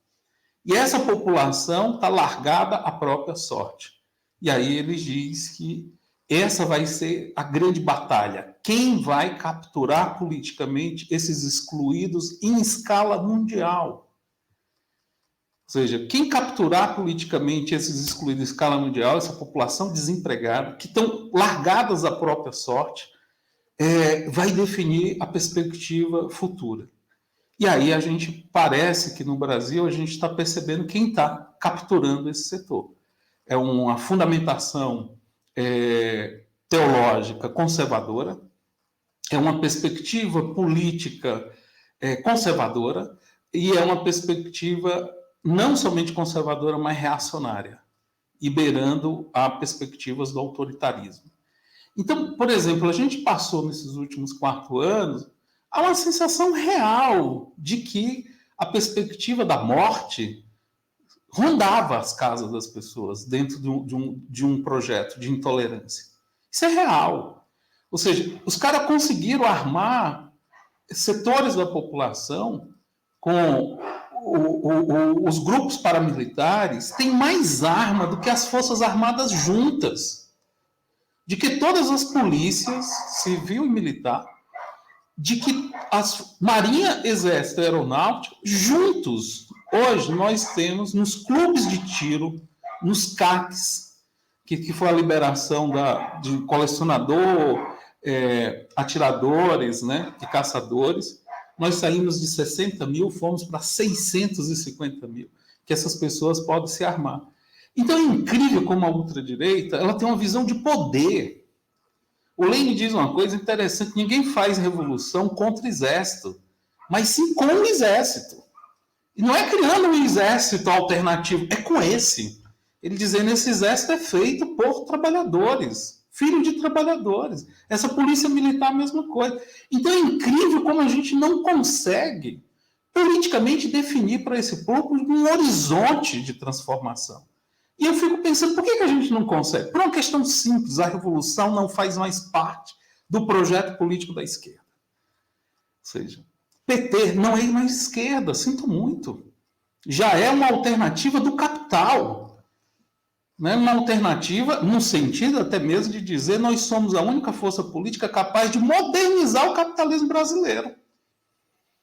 E essa população está largada à própria sorte. E aí ele diz que essa vai ser a grande batalha. Quem vai capturar politicamente esses excluídos em escala mundial? Ou seja, quem capturar politicamente esses excluídos em escala mundial, essa população desempregada, que estão largadas à própria sorte, vai definir a perspectiva futura. E aí a gente parece que no Brasil a gente está percebendo quem está capturando esse setor. É uma fundamentação teológica conservadora, é uma perspectiva política conservadora e é uma perspectiva não somente conservadora, mas reacionária, e beirando a perspectivas do autoritarismo. Então, por exemplo, a gente passou nesses últimos 4 anos a uma sensação real de que a perspectiva da morte rondava as casas das pessoas dentro de um projeto de intolerância. Isso é real. Ou seja, os caras conseguiram armar setores da população com os grupos paramilitares têm mais arma do que as Forças Armadas juntas. De que todas as polícias, civil e militar, de que as Marinha, Exército e Aeronáutica, juntos, hoje nós temos nos clubes de tiro, nos CACs, que foi a liberação de colecionador, atiradores, né, e caçadores, nós saímos de 60 mil, fomos para 650 mil, que essas pessoas podem se armar. Então é incrível como a ultradireita ela tem uma visão de poder. O Lenin diz uma coisa interessante: ninguém faz revolução contra o exército, mas sim com o exército. E não é criando um exército alternativo, é com esse. Ele dizendo que esse exército é feito por trabalhadores, filho de trabalhadores. Essa polícia militar, a mesma coisa. Então é incrível como a gente não consegue politicamente definir para esse povo um horizonte de transformação. E eu fico pensando, por que a gente não consegue? Por uma questão simples, a revolução não faz mais parte do projeto político da esquerda. Ou seja, PT não é mais esquerda, sinto muito. Já é uma alternativa do capital. né? Uma alternativa no sentido até mesmo de dizer nós somos a única força política capaz de modernizar o capitalismo brasileiro.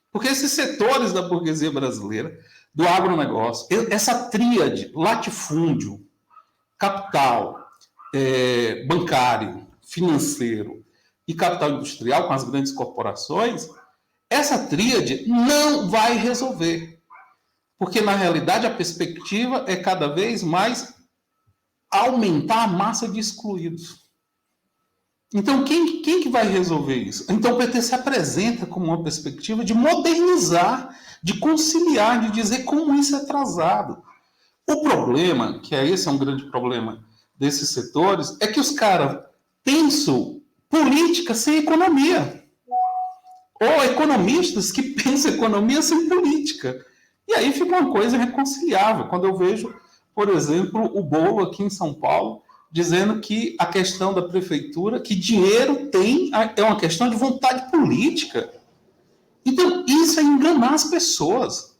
Porque esses setores da burguesia brasileira, do agronegócio, essa tríade, latifúndio, capital, bancário, financeiro e capital industrial com as grandes corporações, essa tríade não vai resolver. Porque, na realidade, a perspectiva é cada vez mais aumentar a massa de excluídos. Então, quem que vai resolver isso? Então, o PT se apresenta como uma perspectiva de modernizar, de conciliar, de dizer como isso é atrasado. O problema, que esse é um grande problema desses setores, é que os caras pensam política sem economia. Ou economistas que pensam economia sem política. E aí fica uma coisa irreconciliável. Quando eu vejo, por exemplo, o Bolo aqui em São Paulo, dizendo que a questão da prefeitura, que dinheiro tem, é uma questão de vontade política. Então, isso é enganar as pessoas.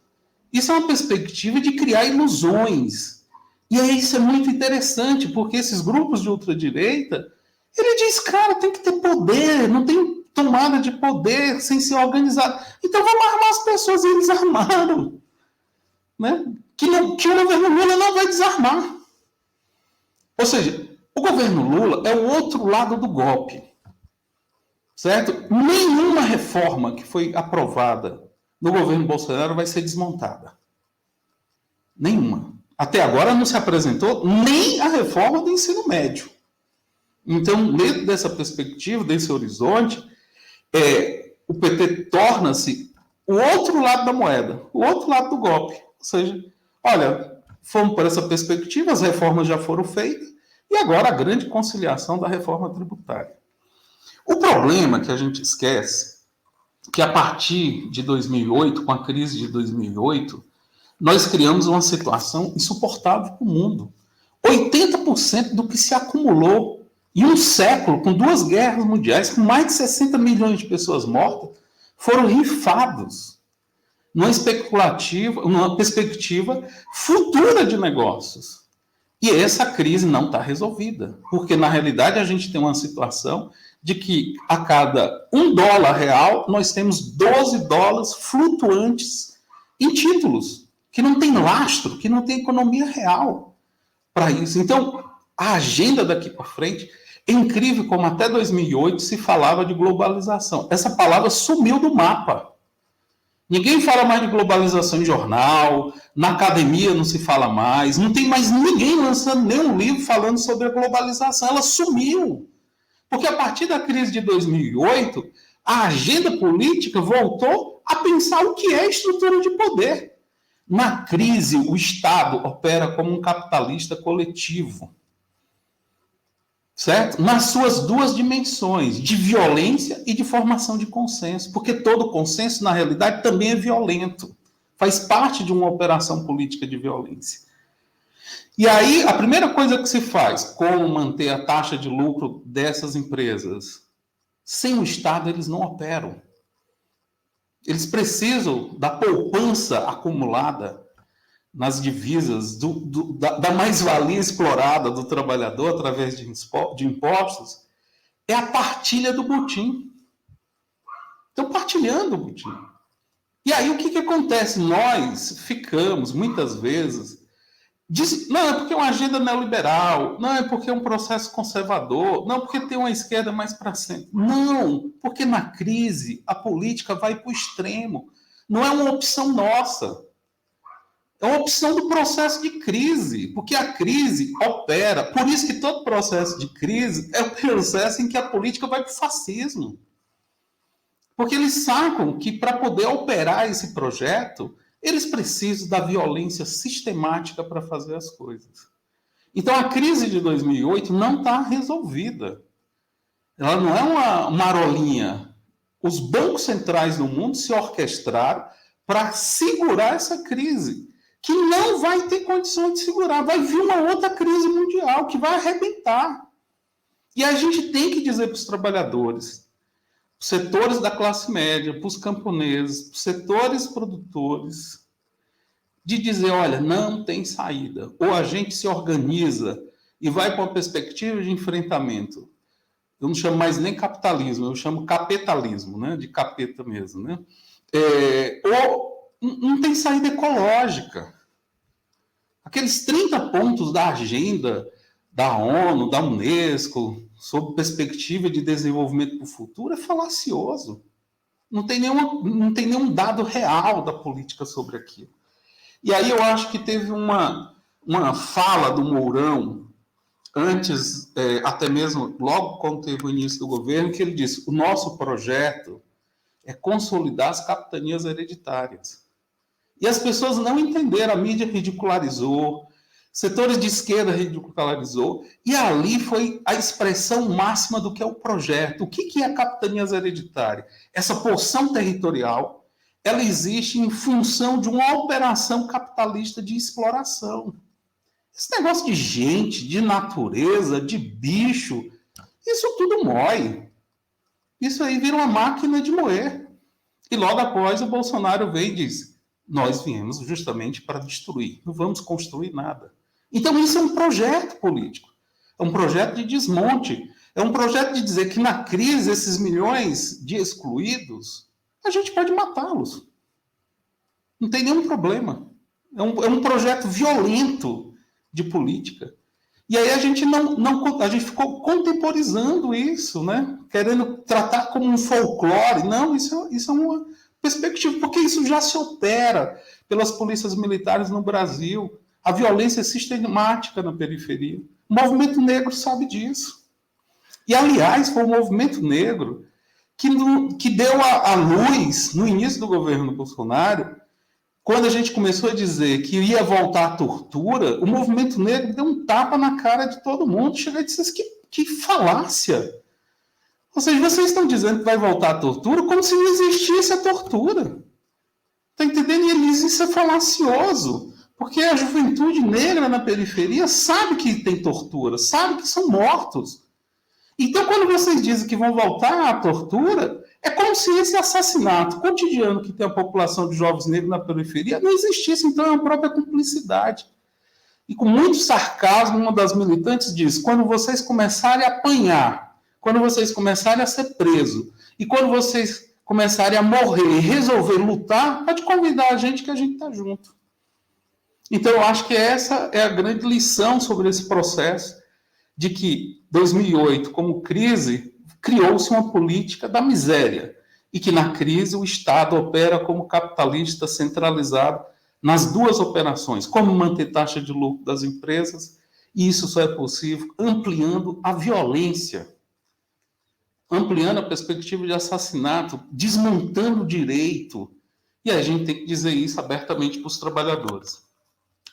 Isso é uma perspectiva de criar ilusões. E aí isso é muito interessante, porque esses grupos de ultradireita, ele diz, cara, tem que ter poder, não tem tomada de poder sem ser organizado. Então vamos armar as pessoas, e eles armaram. Né? Que o governo Lula não vai desarmar. Ou seja, o governo Lula é o outro lado do golpe. Certo? Nenhuma reforma que foi aprovada no governo Bolsonaro vai ser desmontada. Nenhuma. Até agora não se apresentou nem a reforma do ensino médio. Então, dentro dessa perspectiva, desse horizonte, o PT torna-se o outro lado da moeda, o outro lado do golpe. Ou seja, olha, fomos por essa perspectiva, as reformas já foram feitas, e agora a grande conciliação da reforma tributária. O problema que a gente esquece, que a partir de 2008, com a crise de 2008, nós criamos uma situação insuportável para o mundo. 80% do que se acumulou em um século, com 2 guerras mundiais, com mais de 60 milhões de pessoas mortas, foram rifados numa perspectiva futura de negócios. E essa crise não está resolvida, porque na realidade a gente tem uma situação de que a cada $1 real nós temos 12 dólares flutuantes em títulos, que não tem lastro, que não tem economia real para isso. Então, a agenda daqui para frente é incrível como até 2008 se falava de globalização. Essa palavra sumiu do mapa. Ninguém fala mais de globalização em jornal, na academia não se fala mais, não tem mais ninguém lançando nenhum livro falando sobre a globalização. Ela sumiu. Porque a partir da crise de 2008, a agenda política voltou a pensar o que é estrutura de poder. Na crise, o Estado opera como um capitalista coletivo. Certo? Nas suas 2 dimensões, de violência e de formação de consenso. Porque todo consenso, na realidade, também é violento. Faz parte de uma operação política de violência. E aí, a primeira coisa que se faz, como manter a taxa de lucro dessas empresas? Sem o Estado, eles não operam. Eles precisam da poupança acumulada nas divisas, da mais-valia explorada do trabalhador através de impostos, é a partilha do butim. Estão partilhando o butim. E aí, o que acontece? Nós ficamos, muitas vezes, não, é porque é uma agenda neoliberal, não, é porque é um processo conservador, não, porque tem uma esquerda mais para centro. Não, porque na crise a política vai para o extremo. Não é uma opção nossa. É uma opção do processo de crise, porque a crise opera. Por isso que todo processo de crise é o processo em que a política vai para o fascismo. Porque eles sacam que para poder operar esse projeto, eles precisam da violência sistemática para fazer as coisas. Então, a crise de 2008 não está resolvida. Ela não é uma marolinha. Os bancos centrais no mundo se orquestraram para segurar essa crise, que não vai ter condição de segurar. Vai vir uma outra crise mundial que vai arrebentar. E a gente tem que dizer para os trabalhadores, para os setores da classe média, para os camponeses, para os setores produtores, de dizer, olha, não tem saída. Ou a gente se organiza e vai para uma perspectiva de enfrentamento. Eu não chamo mais nem capitalismo, eu chamo capitalismo, né? De capeta mesmo, né? Ou não tem saída ecológica. Aqueles 30 pontos da agenda da ONU, da Unesco, sob perspectiva de desenvolvimento para o futuro, é falacioso. Não tem nenhum dado real da política sobre aquilo. E aí eu acho que teve uma fala do Mourão, antes, até mesmo logo quando teve o início do governo, que ele disse: o nosso projeto é consolidar as capitanias hereditárias. E as pessoas não entenderam, a mídia ridicularizou, setores de esquerda ridicularizou, e ali foi a expressão máxima do que é o projeto. O que é a capitanias hereditária? Essa porção territorial, ela existe em função de uma operação capitalista de exploração. Esse negócio de gente, de natureza, de bicho, isso tudo mói. Isso aí vira uma máquina de moer. E logo após o Bolsonaro veio e disse: nós viemos justamente para destruir, não vamos construir nada. Então isso é um projeto político, é um projeto de desmonte, é um projeto de dizer que na crise esses milhões de excluídos, a gente pode matá-los. Não tem nenhum problema. É um projeto violento de política. E aí a gente a gente ficou contemporizando isso, né? Querendo tratar como um folclore. Não, isso é uma perspectiva, porque isso já se opera pelas polícias militares no Brasil. A violência é sistemática na periferia. O movimento negro sabe disso. E, aliás, foi o movimento negro que deu a luz, no início do governo Bolsonaro, quando a gente começou a dizer que ia voltar a tortura, o movimento negro deu um tapa na cara de todo mundo, chegou e disse: que falácia! Ou seja, vocês estão dizendo que vai voltar a tortura como se não existisse a tortura. Está entendendo? E isso é falacioso, porque a juventude negra na periferia sabe que tem tortura, sabe que são mortos. Então, quando vocês dizem que vão voltar à tortura, é como se esse assassinato cotidiano que tem a população de jovens negros na periferia não existisse. Então, é uma própria cumplicidade. E com muito sarcasmo, uma das militantes diz: quando vocês começarem a apanhar, quando vocês começarem a ser presos, e quando vocês começarem a morrer e resolver lutar, pode convidar a gente que a gente está junto. Então, eu acho que essa é a grande lição sobre esse processo, de que 2008, como crise, criou-se uma política da miséria, e que na crise o Estado opera como capitalista centralizado nas duas operações: como manter taxa de lucro das empresas, e isso só é possível ampliando a violência, ampliando a perspectiva de assassinato, desmontando o direito. E a gente tem que dizer isso abertamente para os trabalhadores.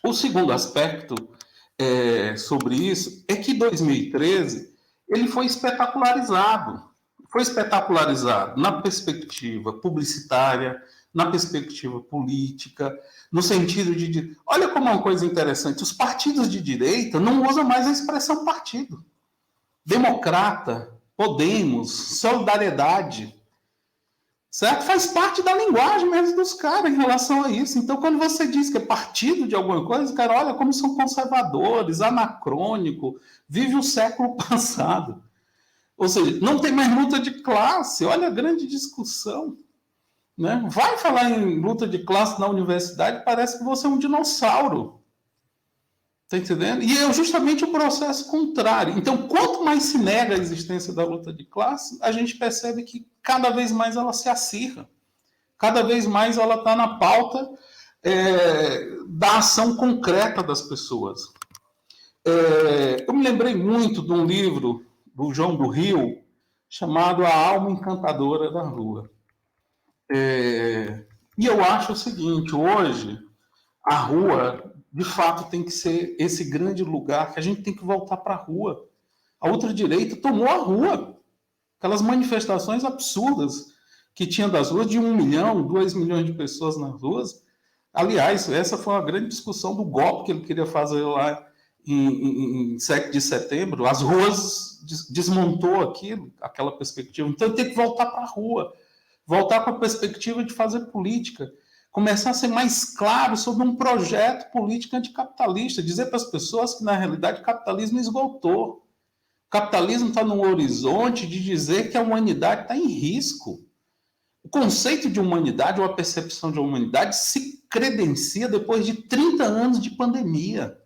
O segundo aspecto sobre isso é que 2013 ele foi espetacularizado. Foi espetacularizado na perspectiva publicitária, na perspectiva política, no sentido de... Olha como é uma coisa interessante: os partidos de direita não usam mais a expressão partido. Democrata, Podemos, Solidariedade, certo? Faz parte da linguagem mesmo dos caras em relação a isso. Então, quando você diz que é partido de alguma coisa, cara, olha como são conservadores, anacrônico, vive o século passado. Ou seja, não tem mais luta de classe. Olha a grande discussão, né? Vai falar em luta de classe na universidade, parece que você é um dinossauro. Está entendendo? E é justamente o processo contrário. Então, quanto mais se nega a existência da luta de classe, a gente percebe que cada vez mais ela se acirra. Cada vez mais ela está na pauta da ação concreta das pessoas. Eu me lembrei muito de um livro do João do Rio, chamado A Alma Encantadora da Rua. E eu acho o seguinte: hoje, a rua, de fato, tem que ser esse grande lugar que a gente tem que voltar para a rua. A ultradireita tomou a rua. Aquelas manifestações absurdas que tinha das ruas, de 1 milhão, 2 milhões de pessoas nas ruas. Aliás, essa foi uma grande discussão do golpe que ele queria fazer lá em 7 de setembro. As ruas desmontou aquela perspectiva. Então tem que voltar para a rua, voltar para a perspectiva de fazer política. começar a ser mais claro sobre um projeto político anticapitalista, dizer para as pessoas que, na realidade, o capitalismo esgotou. O capitalismo está num horizonte de dizer que a humanidade está em risco. O conceito de humanidade, ou a percepção de humanidade, se credencia depois de 30 anos de pandemia.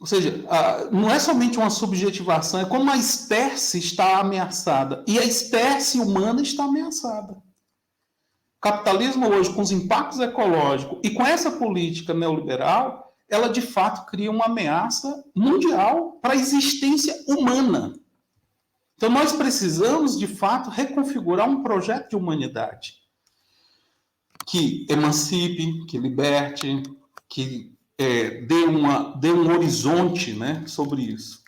Ou seja, não é somente uma subjetivação, é como a espécie está ameaçada. E a espécie humana está ameaçada. O capitalismo hoje, com os impactos ecológicos e com essa política neoliberal, ela de fato cria uma ameaça mundial para a existência humana. Então nós precisamos, de fato, reconfigurar um projeto de humanidade que emancipe, que liberte, que dê um horizonte, né, sobre isso.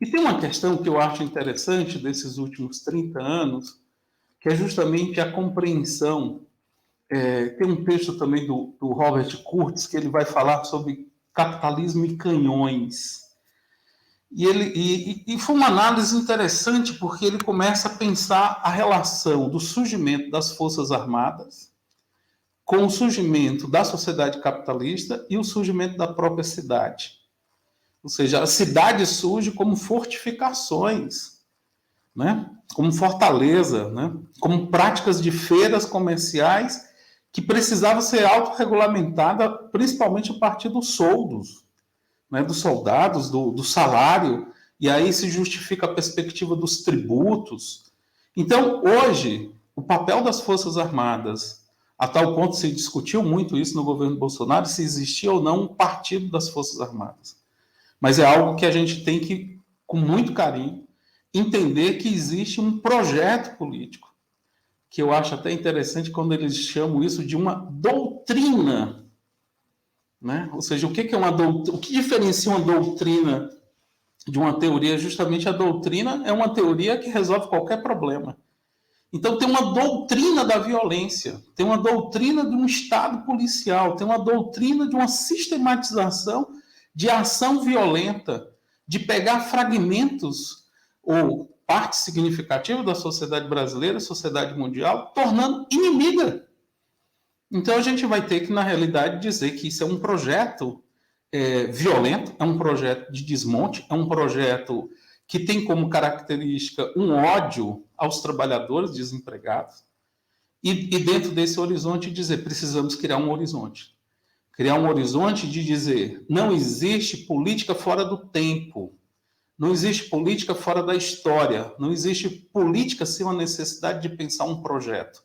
E tem uma questão que eu acho interessante desses últimos 30 anos, que é justamente a compreensão. Tem um texto também do Robert Kurtz, que ele vai falar sobre capitalismo e canhões. E foi uma análise interessante, porque ele começa a pensar a relação do surgimento das Forças Armadas com o surgimento da sociedade capitalista e o surgimento da própria cidade. Ou seja, a cidade surge como fortificações, né? Como fortaleza, né? Como práticas de feiras comerciais que precisavam ser autorregulamentadas, principalmente a partir dos soldos, né? Dos soldados, do salário, e aí se justifica a perspectiva dos tributos. Então, hoje, o papel das Forças Armadas, a tal ponto se discutiu muito isso no governo Bolsonaro, se existia ou não um partido das Forças Armadas. Mas é algo que a gente tem que, com muito carinho, entender que existe um projeto político, que eu acho até interessante quando eles chamam isso de uma doutrina, né? Ou seja, o que é uma doutrina? O que diferencia uma doutrina de uma teoria? Justamente a doutrina é uma teoria que resolve qualquer problema. Então, tem uma doutrina da violência, tem uma doutrina de um Estado policial, tem uma doutrina de uma sistematização de ação violenta, de pegar fragmentos ou parte significativa da sociedade brasileira, sociedade mundial, tornando inimiga. Então, a gente vai ter que, na realidade, dizer que isso é um projeto violento, é um projeto de desmonte, é um projeto que tem como característica um ódio aos trabalhadores desempregados, e dentro desse horizonte dizer, precisamos criar um horizonte. Criar um horizonte de dizer, não existe política fora do tempo, não existe política fora da história, não existe política sem a necessidade de pensar um projeto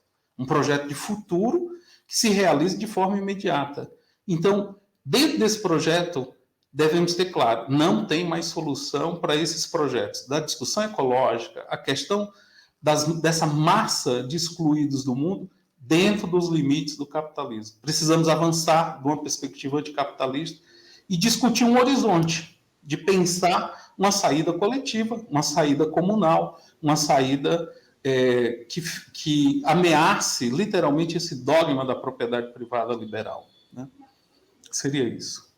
de futuro que se realize de forma imediata. Então, dentro desse projeto, devemos ter claro, não tem mais solução para esses projetos. Da discussão ecológica, a questão dessa massa de excluídos do mundo dentro dos limites do capitalismo. Precisamos avançar de uma perspectiva anticapitalista e discutir um horizonte, de pensar uma saída coletiva, uma saída comunal, uma saída que ameace literalmente esse dogma da propriedade privada liberal, né? Seria isso.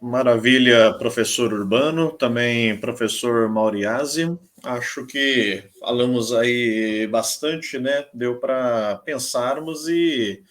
Maravilha, professor Urbano, também professor Mauriasi. Acho que falamos aí bastante, né? Deu para pensarmos e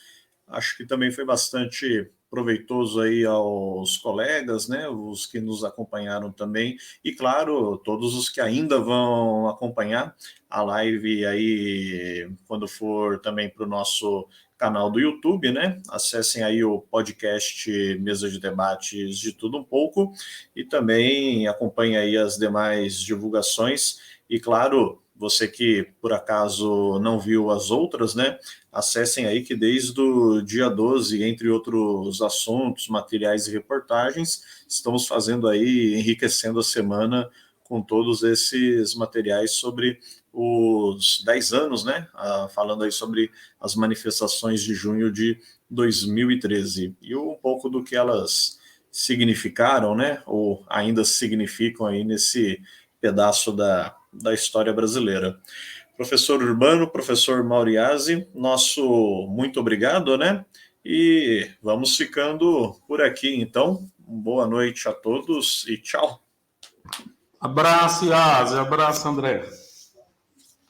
acho que também foi bastante proveitoso aí aos colegas, né? Os que nos acompanharam também e, claro, todos os que ainda vão acompanhar a live aí quando for também para o nosso canal do YouTube, né? Acessem aí o podcast Mesa de Debates de Tudo Um Pouco e também acompanhem aí as demais divulgações e, claro, você que por acaso não viu as outras, né? Acessem aí que desde o dia 12, entre outros assuntos, materiais e reportagens, estamos fazendo aí, enriquecendo a semana com todos esses materiais sobre os 10 anos, né? Falando aí sobre as manifestações de junho de 2013 e um pouco do que elas significaram, né? Ou ainda significam aí nesse pedaço da história brasileira. Professor Urbano, professor Mauriasi, nosso muito obrigado, né? E vamos ficando por aqui, então. Boa noite a todos e tchau. Abraço, Iase. Abraço, André.